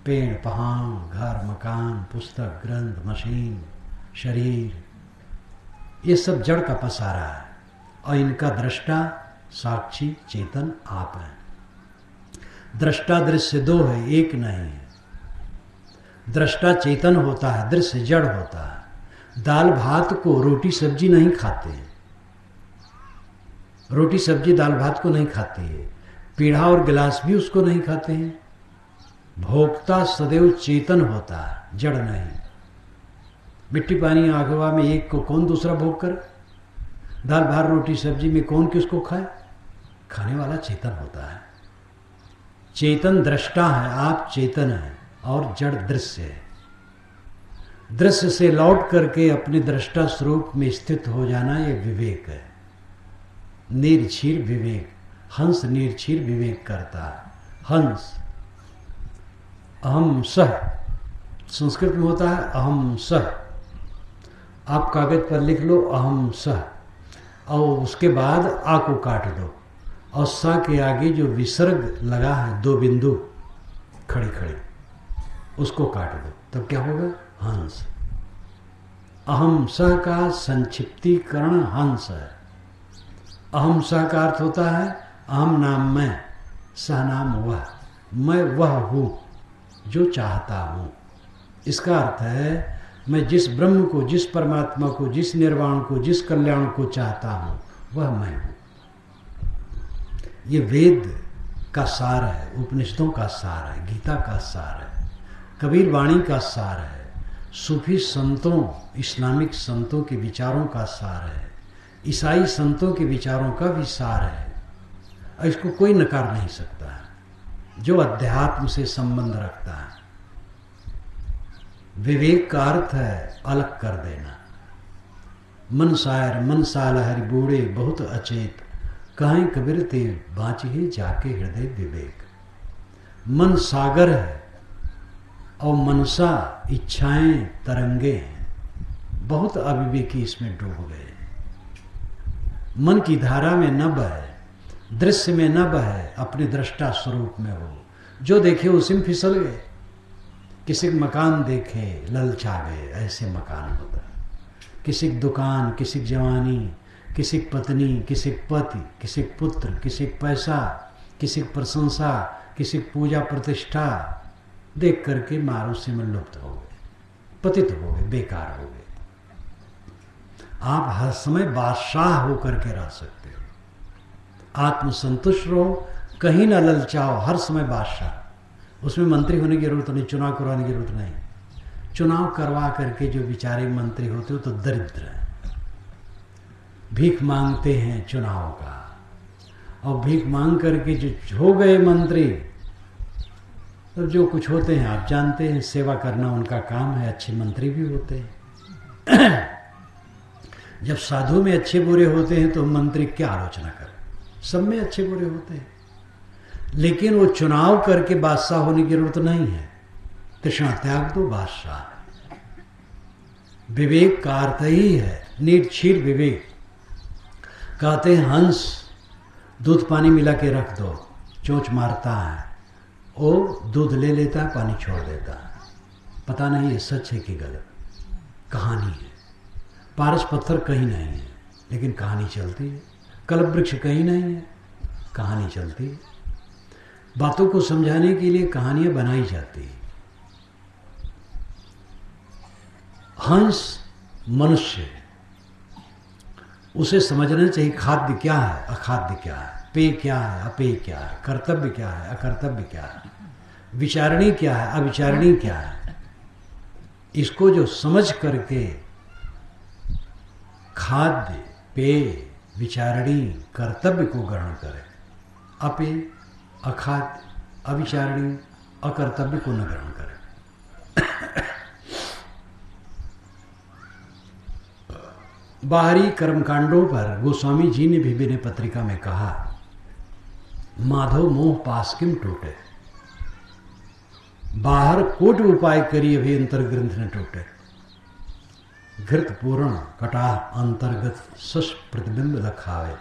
[SPEAKER 1] पेड़ पहाड़, घर मकान, पुस्तक ग्रंथ, मशीन, शरीर, ये सब जड़ का पसारा है। और इनका दृष्टा साक्षी चेतन आप है। दृष्टा दृश्य 2 है, एक नहीं है। दृष्टा चेतन होता है, दृश्य जड़ होता है। दाल भात को रोटी सब्जी नहीं खाते हैं, रोटी सब्जी दाल भात को नहीं खाती है। पीढ़ा और गिलास भी उसको नहीं खाते हैं। भोक्ता सदैव चेतन होता है, जड़ नहीं। मिट्टी पानी आग हवा में एक को कौन दूसरा भोग करे? दाल भात रोटी सब्जी में कौन किसको खाए? खाने वाला चेतन होता है। चेतन दृष्टा है, आप चेतन हैं, और जड़ दृश्य है। दृश्य से लौट करके अपने दृष्टा स्वरूप में स्थित हो जाना, ये विवेक है। निर्छीर विवेक, हंस निर्छीर विवेक करता है। हंस अहम सह, संस्कृत में होता है अहम सह। आप कागज पर लिख लो अहम सह, और उसके बाद आ को काट दो, और सा के आगे जो विसर्ग लगा है 2 बिंदु खड़े खड़े, उसको काट दो, तब क्या होगा? हंस। अहम सह का संक्षिप्तीकरण हंस है। अहम सह का अर्थ होता है अहम नाम मैं, सह नाम वह, मैं वह हूँ जो चाहता हूँ। इसका अर्थ है मैं जिस ब्रह्म को, जिस परमात्मा को, जिस निर्वाण को, जिस कल्याण को चाहता हूँ, वह मैं हूँ। ये वेद का सार है, उपनिषदों का सार है, गीता का सार है, कबीर वाणी का सार है, सूफी संतों, इस्लामिक संतों के विचारों का सार है, ईसाई संतों के विचारों का भी सार है। और इसको कोई नकार नहीं सकता है जो अध्यात्म से संबंध रखता है। विवेक का अर्थ है अलग कर देना। मन शायर मन साल हरि बूढ़े बहुत अचेत, कहें कबीर ते बाँच ही जाके हृदय विवेक। मन सागर है और मनसा इच्छाएं तरंगे हैं, बहुत अविवेकी इसमें डूब गए। मन की धारा में न बहे, दृश्य में न बहे, अपने दृष्टा स्वरूप में हो। जो देखे उसी में फिसल गए। किसी मकान देखे ललचा गए, ऐसे मकान होता है। किसी दुकान, किसी जवानी, किसी पत्नी, किसी पति, किसी पुत्र, किसी पैसा, किसी प्रशंसा, किसी पूजा प्रतिष्ठा देख करके मारो से में लुप्त हो गए, पतित हो गए, बेकार हो गए। आप हर समय बादशाह होकर के रह सकते हो। आत्मसंतुष्ट रहो, कहीं ना ललचाओ, हर समय बादशाह। उसमें मंत्री होने की जरूरत नहीं, चुनाव करवाने की जरूरत नहीं। चुनाव करवा करके जो बेचारे मंत्री होते हो तो दरिद्र हैं, भीख मांगते हैं चुनाव का। और भीख मांग करके जो हो गए मंत्री, तो जो कुछ होते हैं आप जानते हैं, सेवा करना उनका काम है, अच्छे मंत्री भी होते हैं। जब साधु में अच्छे बुरे होते हैं तो मंत्री क्या आलोचना करें, सब में अच्छे बुरे होते हैं। लेकिन वो चुनाव करके बादशाह होने की जरूरत नहीं है, तृष्णा त्याग दो बादशाह। विवेक का अर्थ ही है नीट क्षीर विवेक। कहते हैं हंस दूध पानी मिला के रख दो, चोंच मारता है, वो दूध ले लेता है, पानी छोड़ देता है, पता नहीं ये सच है कि गलत। कहानी है, पारस पत्थर कहीं नहीं है लेकिन कहानी चलती है, कल्प वृक्ष कहीं नहीं है, कहानी चलती है। बातों को समझाने के लिए कहानियां बनाई जाती है। हंस मनुष्य, उसे समझना चाहिए खाद्य क्या है, अखाद्य क्या है, पेय क्या है, अपेय क्या है, कर्तव्य क्या है, अकर्तव्य क्या है, विचारणी क्या है, अविचारणी क्या है। इसको जो समझ करके खाद्य, पेय, विचारणी, कर्तव्य को ग्रहण करे, अपेय, अखाद्य, अविचारणी, अकर्तव्य को न ग्रहण करे। बाहरी कर्मकांडों पर गोस्वामी जी ने भी विनय पत्रिका में कहा, माधव मोह पास किम टूटे, बाहर कोट उपाय करिए भी अंतर ग्रंथ न टूटे। घृत पूर्ण कटाह अंतर्गत सस प्रतिबिंब लखावे,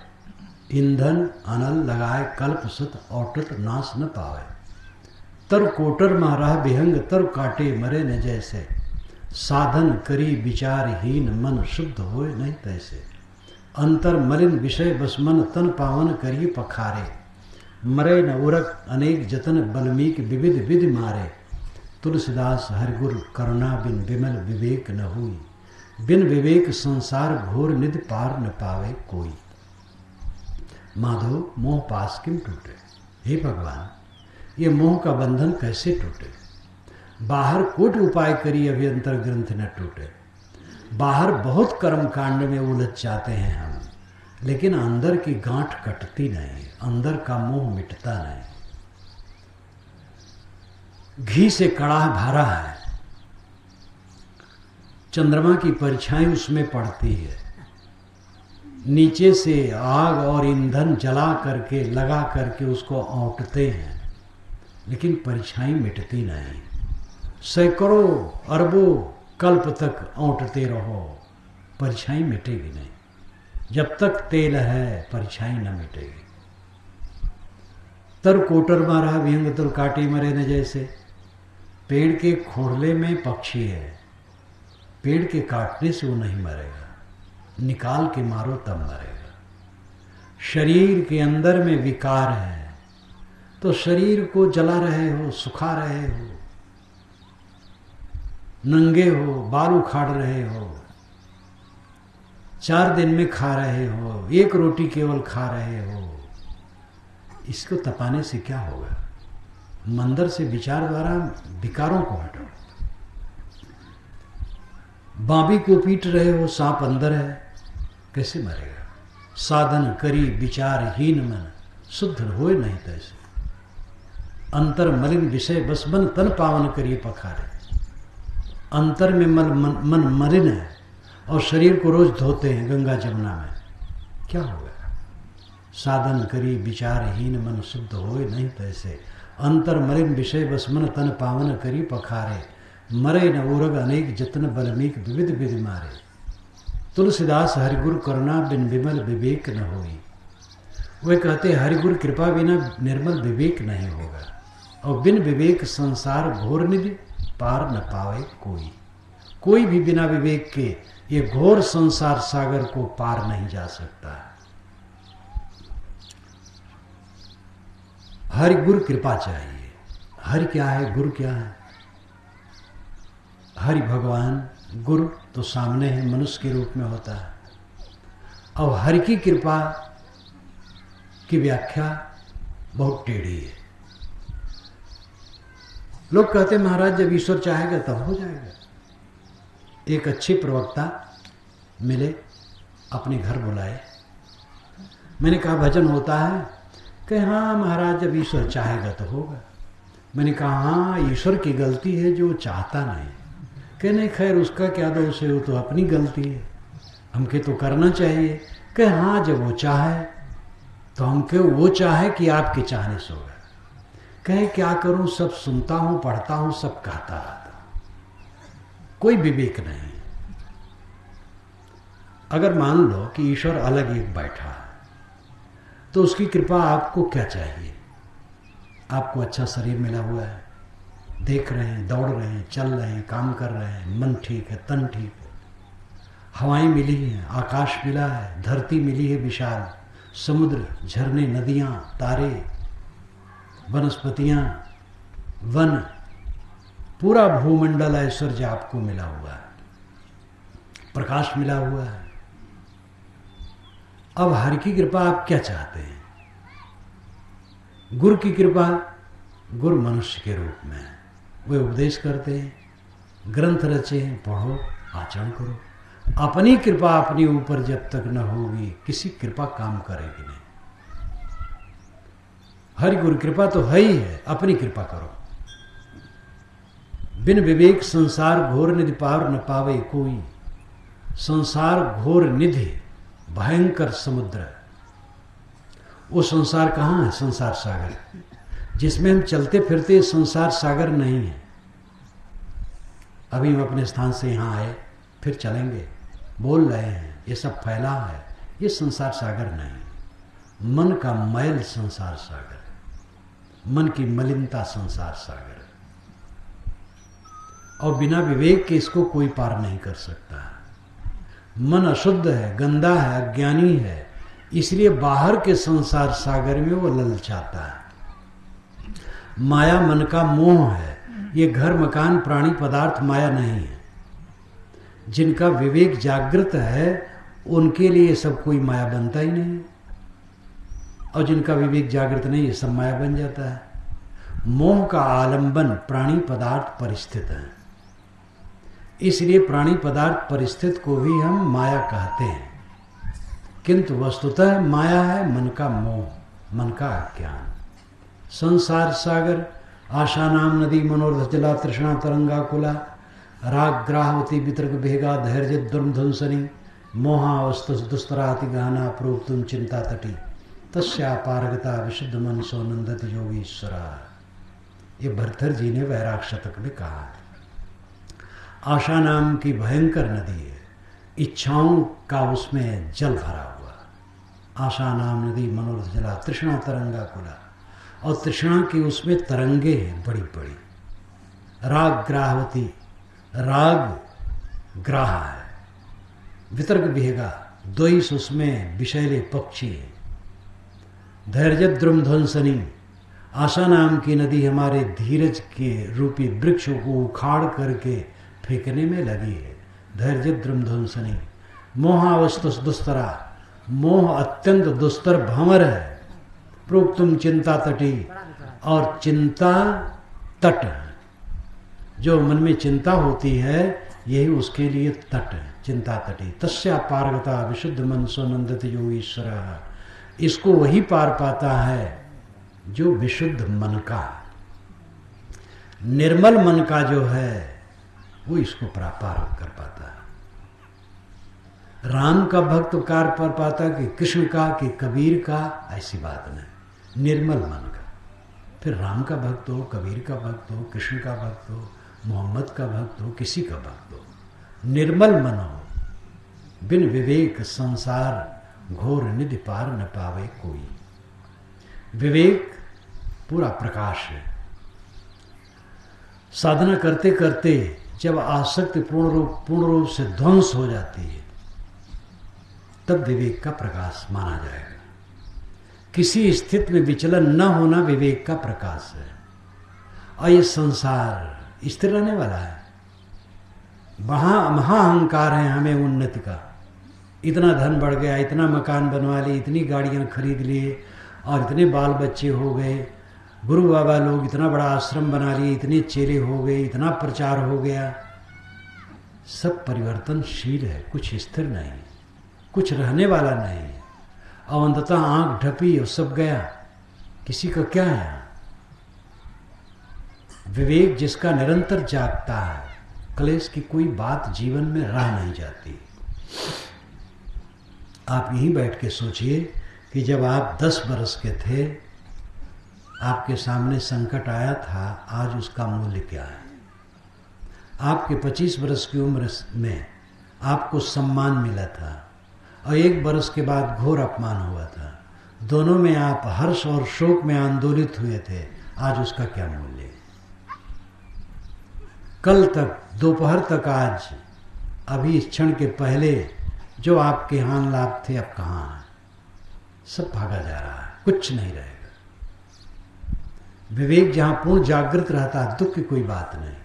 [SPEAKER 1] ईंधन अनल लगाए कल्प सत औटत नाश न पावे। तर कोटर मारा विहंग तर काटे मरे न जैसे, साधन करी विचारहीन मन शुद्ध होए नहीं तैसे। अंतर मलिन विषय बस मन तन पावन करिए पखारे, मरे न उरक अनेक जतन बल्मीक विविध विधि मारे। तुलसीदास हरिगुर करुणा बिन विमल विवेक न हुई, बिन विवेक संसार घोर निधि पार न पावे कोई। माधव मोह पास किम टूटे, हे भगवान ये मोह का बंधन कैसे टूटे। बाहर कोट उपाय करी अभी अंतर ग्रंथ न टूटे। बाहर बहुत कर्म कांड में उलझ जाते हैं हम, लेकिन अंदर की गांठ कटती नहीं, अंदर का मोह मिटता नहीं। घी से कड़ाह भरा है, चंद्रमा की परछाई उसमें पड़ती है, नीचे से आग और ईंधन जला करके लगा करके उसको औंटते हैं, लेकिन परछाई मिटती नहीं। सैकड़ों अरबों कल्प तक औंटते रहो, परछाई मिटेगी नहीं। जब तक तेल है परछाई न मिटेगी। तर कोटर मारा विहंग तर काटे मरे न जैसे। पेड़ के खोड़ले में पक्षी है, पेड़ के काटने से वो नहीं मरेगा, निकाल के मारो तब मरेगा। शरीर के अंदर में विकार है तो शरीर को जला रहे हो, सुखा रहे हो, नंगे हो, बाल उखाड़ रहे हो, 4 दिन में खा रहे हो, 1 रोटी केवल खा रहे हो, इसको तपाने से क्या होगा। मंदिर से विचार द्वारा विकारों को हटाओ। बाबी को पीट रहे हो, सांप अंदर है, कैसे मरेगा। साधन करी विचारहीन मन, शुद्ध होए नहीं तैसे। अंतर मलिन विषय बस मन तन पावन करिए पखारे। अंतर में मन मलिन है और शरीर को रोज धोते हैं गंगा जमुना में, क्या होगा। साधन करी विचारहीन मन, शुद्ध होए नहीं तैसे। अंतर मलिन विषय बस मन तन पावन करी पखारे, मरे न उरग अनेक जतन बलमीक विविध विधि मारे। तुलसीदास हरिगुरु करुणा बिन विमल विवेक न होई। वे कहते हरिगुरु कृपा बिना निर्मल विवेक नहीं होगा, और बिन विवेक संसार घोर निधि पार न पावे कोई। कोई भी बिना विवेक के ये घोर संसार सागर को पार नहीं जा सकता। हरि गुरु कृपा चाहिए। हरि क्या है, गुरु क्या है। हरि भगवान, गुरु तो सामने है, मनुष्य के रूप में होता है। और हरि की कृपा की व्याख्या बहुत टेढ़ी है। लोग कहते हैं महाराज जब ईश्वर चाहेगा तब हो जाएगा। एक अच्छे प्रवक्ता मिले, अपने घर बुलाए। मैंने कहा भजन होता है, कि हाँ महाराज, जब ईश्वर चाहेगा तो होगा। मैंने कहा हाँ, ईश्वर की गलती है जो चाहता नहीं। कि नहीं, खैर उसका क्या दोष है, वो तो अपनी गलती है, हमके तो करना चाहिए। कि हाँ, जब वो चाहे तो हमके वो चाहे कि आपके चाहने से होगा। कहे क्या करूं, सब सुनता हूं, पढ़ता हूं, सब कहता रहता हूं, कोई विवेक नहीं। अगर मान लो कि ईश्वर अलग एक बैठा है तो उसकी कृपा आपको क्या चाहिए? आपको अच्छा शरीर मिला हुआ है, देख रहे हैं, दौड़ रहे हैं, चल रहे हैं, काम कर रहे हैं, मन ठीक है, तन ठीक है, हवाएं मिली हैं, आकाश मिला है, धरती मिली है विशाल, समुद्र, झरने, नदियां, तारे, वनस्पतियां, वन, पूरा भूमंडल ऐश्वर्य आपको मिला हुआ है, प्रकाश मिला हुआ है। अब हर की कृपा आप क्या चाहते हैं? गुरु की कृपा, गुरु मनुष्य के रूप में है, वे उपदेश करते हैं, ग्रंथ रचे हैं, पढ़ो, आचरण करो। अपनी कृपा अपने ऊपर जब तक न होगी, किसी कृपा काम करेगी नहीं। हरि गुरु कृपा तो है ही है, अपनी कृपा करो। बिन विवेक संसार घोर निधि पार न पावे कोई, संसार घोर निधि भयंकर समुद्र। वो संसार कहाँ है? संसार सागर, जिसमें हम चलते फिरते संसार सागर नहीं है। अभी हम अपने स्थान से यहाँ आए, फिर चलेंगे, बोल रहे हैं, ये सब फैला है, ये संसार सागर नहीं। मन का मैल संसार सागर, मन की मलिनता संसार सागर, और बिना विवेक के इसको कोई पार नहीं कर सकता। मन अशुद्ध है, गंदा है, अज्ञानी है, इसलिए बाहर के संसार सागर में वो ललचाता है। माया मन का मोह है, ये घर मकान प्राणी पदार्थ माया नहीं है। जिनका विवेक जागृत है उनके लिए सब कोई माया बनता ही नहीं, और जिनका विवेक जागृत नहीं है सब माया बन जाता है। मोह का आलंबन प्राणी पदार्थ परिस्थित है, इसलिए प्राणी पदार्थ परिस्थित को भी हम माया कहते हैं, किंतु वस्तुतः माया है मन का मोह, मन का अज्ञान। संसार सागर, आशा नाम नदी, मनोरथ जला, तृष्णा तरंगाकुला, राग ग्राहवती, वितर्क भेगा, धैर्य दुर्मध्वंसनी, मोहावस्तु दुस्तराति गहना, प्रोक्तुम चिंता तटी, तस्या पारगता विशुद्ध मन सो नंदत योगीश्वरा। ये भरथर जी ने वैराग शतक में कहा है। आशा नाम की भयंकर नदी है, इच्छाओं का उसमें जल भरा हुआ। आशा नाम नदी मनोरथ जला, तृष्णा तरंगा कुला, और तृष्णा की उसमें तरंगे हैं बड़ी बड़ी। राग ग्राहवती, राग ग्राह है, वितर्क विहेगा, द्वैष उसमें विषैले पक्षी है। धैर्य द्रुम ध्वंसनी, आशा नाम की नदी हमारे धीरज के रूपी वृक्ष को उखाड़ करके फेंकने में लगी है। धैर्य द्रुम ध्वंसनी, मोहावस्तु दुस्तरा, मोह अत्यंत दुस्तर भंवर है। प्रोक्तुम चिंता तटी, और चिंता तट, जो मन में चिंता होती है यही उसके लिए तट है, चिंता तटी। तस्या पारगता विशुद्ध मन सो नंदत योगीश्वर, इसको वही पार पाता है जो विशुद्ध मन का, निर्मल मन का जो है वो इसको पार कर पाता है। राम का भक्त कार पर पाता कि कृष्ण का कि कबीर का, ऐसी बात नहीं, निर्मल मन का। फिर राम का भक्त हो, कबीर का भक्त हो, कृष्ण का भक्त हो, मोहम्मद का भक्त हो, किसी का भक्त हो, निर्मल मन हो। बिन विवेक संसार घोर निधि पार न पावे कोई। विवेक पूरा प्रकाश है। साधना करते करते जब आसक्ति पूर्ण रूप से ध्वंस हो जाती है तब विवेक का प्रकाश माना जाएगा। किसी स्थिति में विचलन न होना विवेक का प्रकाश है। और ये संसार स्थिर रहने वाला है। महाअहंकार है हमें उन्नति का, इतना धन बढ़ गया, इतना मकान बनवा लिए, इतनी गाड़ियां खरीद लिए, और इतने बाल बच्चे हो गए, गुरु बाबा लोग इतना बड़ा आश्रम बना लिए, इतने चेले हो गए, इतना प्रचार हो गया। सब परिवर्तनशील है, कुछ स्थिर नहीं, कुछ रहने वाला नहीं। और अंततः आंख ढपी और सब गया। किसी का क्या है? विवेक जिसका निरंतर जागता है, क्लेश की कोई बात जीवन में रह नहीं जाती। आप यहीं बैठ के सोचिए कि जब आप 10 बरस के थे, आपके सामने संकट आया था, आज उसका मूल्य क्या है? आपके 25 बरस की उम्र में आपको सम्मान मिला था और 1 बरस के बाद घोर अपमान हुआ था। दोनों में आप हर्ष और शोक में आंदोलित हुए थे, आज उसका क्या मूल्य? कल तक, दोपहर तक, आज, अभी इस क्षण के पहले जो आपके हान लाभ थे, अब कहाँ है? सब भागा जा रहा है, कुछ नहीं रहेगा। विवेक जहां पूर्ण जागृत रहता है, दुख की कोई बात नहीं।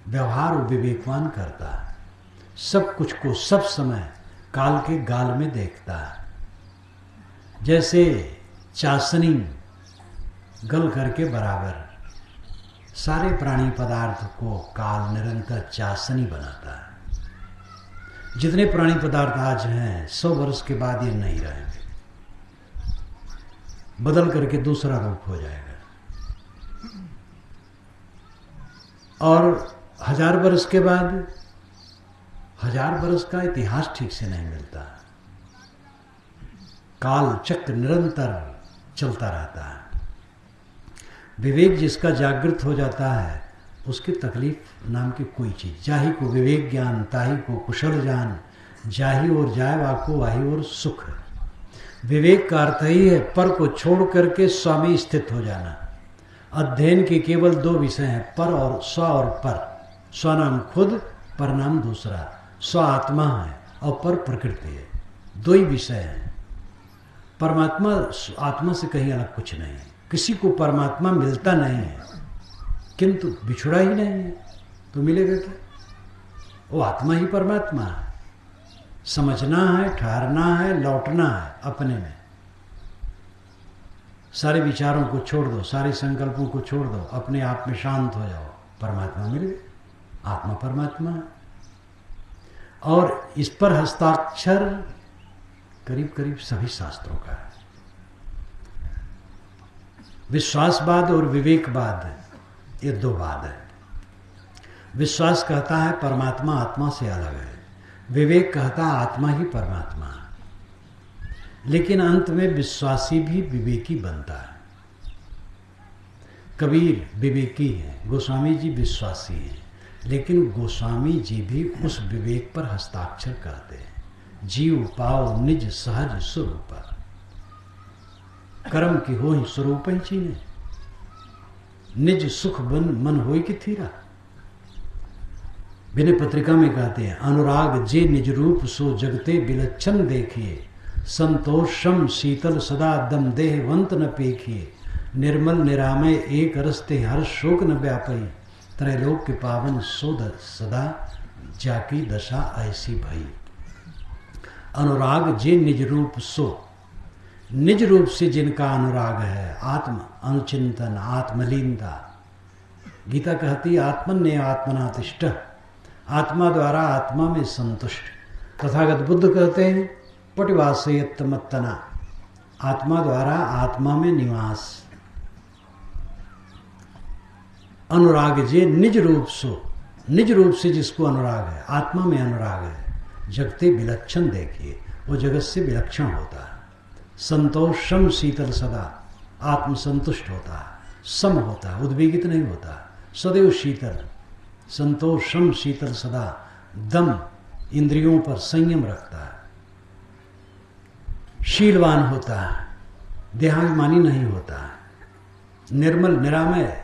[SPEAKER 1] व्यवहार वो विवेकवान करता है, सब कुछ को सब समय काल के गाल में देखता है। जैसे चाशनी गल करके बराबर सारे प्राणी पदार्थ को काल निरंतर चाशनी बनाता है। जितने प्राणी पदार्थ आज हैं, 100 वर्ष के बाद ये नहीं रहेंगे, बदल करके दूसरा रूप हो जाएगा। और 1000 वर्ष के बाद, 1000 वर्ष का इतिहास ठीक से नहीं मिलता। काल चक्र निरंतर चलता रहता है। विवेक जिसका जागृत हो जाता है, उसकी तकलीफ नाम की कोई चीज, जाहि को विवेक ज्ञान ताहि को कुशल जान, जाहि और जाए वाको वाहि और सुख। विवेक का अर्थ ही है पर को छोड़ करके स्वामी स्थित हो जाना। अध्ययन के केवल 2 विषय हैं, पर और स्व और पर। स्व नाम खुद, पर नाम दूसरा। स्व आत्मा है और पर प्रकृति है, 2 ही विषय हैं। परमात्मा आत्मा से कहीं अलग कुछ नहीं है। किसी को परमात्मा मिलता नहीं है, किंतु बिछुड़ा ही नहीं है तो मिलेगा क्या? वो आत्मा ही परमात्मा है। समझना है, ठहरना है, लौटना है अपने में। सारे विचारों को छोड़ दो, सारे संकल्पों को छोड़ दो, अपने आप में शांत हो जाओ, परमात्मा मिल गए। आत्मा परमात्मा है। और इस पर हस्ताक्षर करीब करीब सभी शास्त्रों का है। विश्वासवाद और विवेकवाद, ये 2 वाद है। विश्वास कहता है परमात्मा आत्मा से अलग है, विवेक कहता है आत्मा ही परमात्मा है। लेकिन अंत में विश्वासी भी विवेकी बनता है। कबीर विवेकी है, गोस्वामी जी विश्वासी हैं, लेकिन गोस्वामी जी भी उस विवेक पर हस्ताक्षर करते हैं। जीव पाओ निज सहज स्वरूप, कर्म की हो ही स्वरूप ही चीने, निज सुख बन मन होई कि थीरा। विनय पत्रिका में कहते हैं, अनुराग जे निज रूप सो जगते विलक्षण देखिए, संतोषम शीतल सदा दम देहवंत न पेखिए, निर्मल निरामय एक रस्ते हर शोक न व्यापई, त्रैलोक के पावन सोद सदा जाकी दशा ऐसी भई। अनुराग जे निज रूप सो, निज रूप से जिनका अनुराग है, आत्म अनुचिंतन, आत्मलीनता। गीता कहती आत्मन्य आत्मना तिष्ठ, आत्मा द्वारा आत्मा में संतुष्ट। तथागत बुद्ध कहते हैं पटिवासयत्तमत्तना, आत्मा द्वारा आत्मा में निवास। अनुराग जे निज रूप सो, निज रूप से जिसको अनुराग है, आत्मा में अनुराग है, जगते विलक्षण देखिए, वो जगत से विलक्षण होता है। संतोषम शीतल सदा, आत्म संतुष्ट होता है, सम होता है, उद्वेगित नहीं होता, सदैव शीतल। संतोषम शीतल सदा, दम इंद्रियों पर संयम रखता है, शीलवान होता है, देहाभिमानी नहीं होता है, निर्मल निरामय,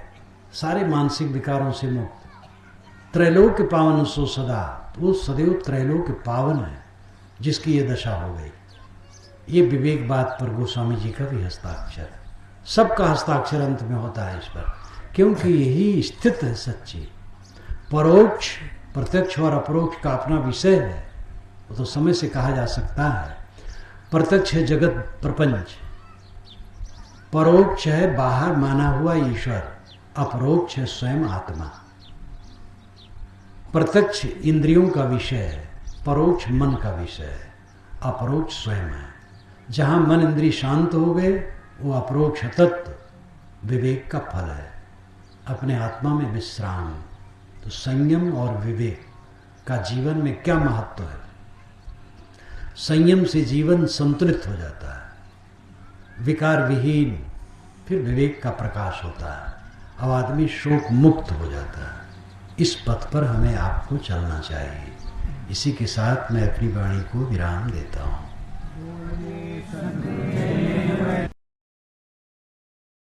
[SPEAKER 1] सारे मानसिक विकारों से मुक्त। त्रैलोक के पावन सो सदा, वो सदैव त्रैलोक के पावन है जिसकी ये दशा हो गई। ये विवेक बात पर गोस्वामी जी का भी हस्ताक्षर, सबका हस्ताक्षर अंत में होता है इस पर, क्योंकि यही स्थित है सच्ची। परोक्ष, प्रत्यक्ष और अपरोक्ष का अपना विषय है, वो तो समय से कहा जा सकता है। प्रत्यक्ष है जगत प्रपंच, परोक्ष है बाहर माना हुआ ईश्वर, अपरोक्ष है स्वयं आत्मा। प्रत्यक्ष इंद्रियों का विषय है, परोक्ष मन का विषय है, अपरोक्ष स्वयं है। जहां मन इंद्रिय शांत हो गए वो अप्रोक्ष तत्व विवेक का फल है, अपने आत्मा में विश्राम। तो संयम और विवेक का जीवन में क्या महत्व है? संयम से जीवन संतुलित हो जाता है, विकार विहीन, फिर विवेक का प्रकाश होता है, अब आदमी शोक मुक्त हो जाता है। इस पथ पर हमें आपको चलना चाहिए। इसी के साथ मैं अपनी वाणी को विराम देता हूँ।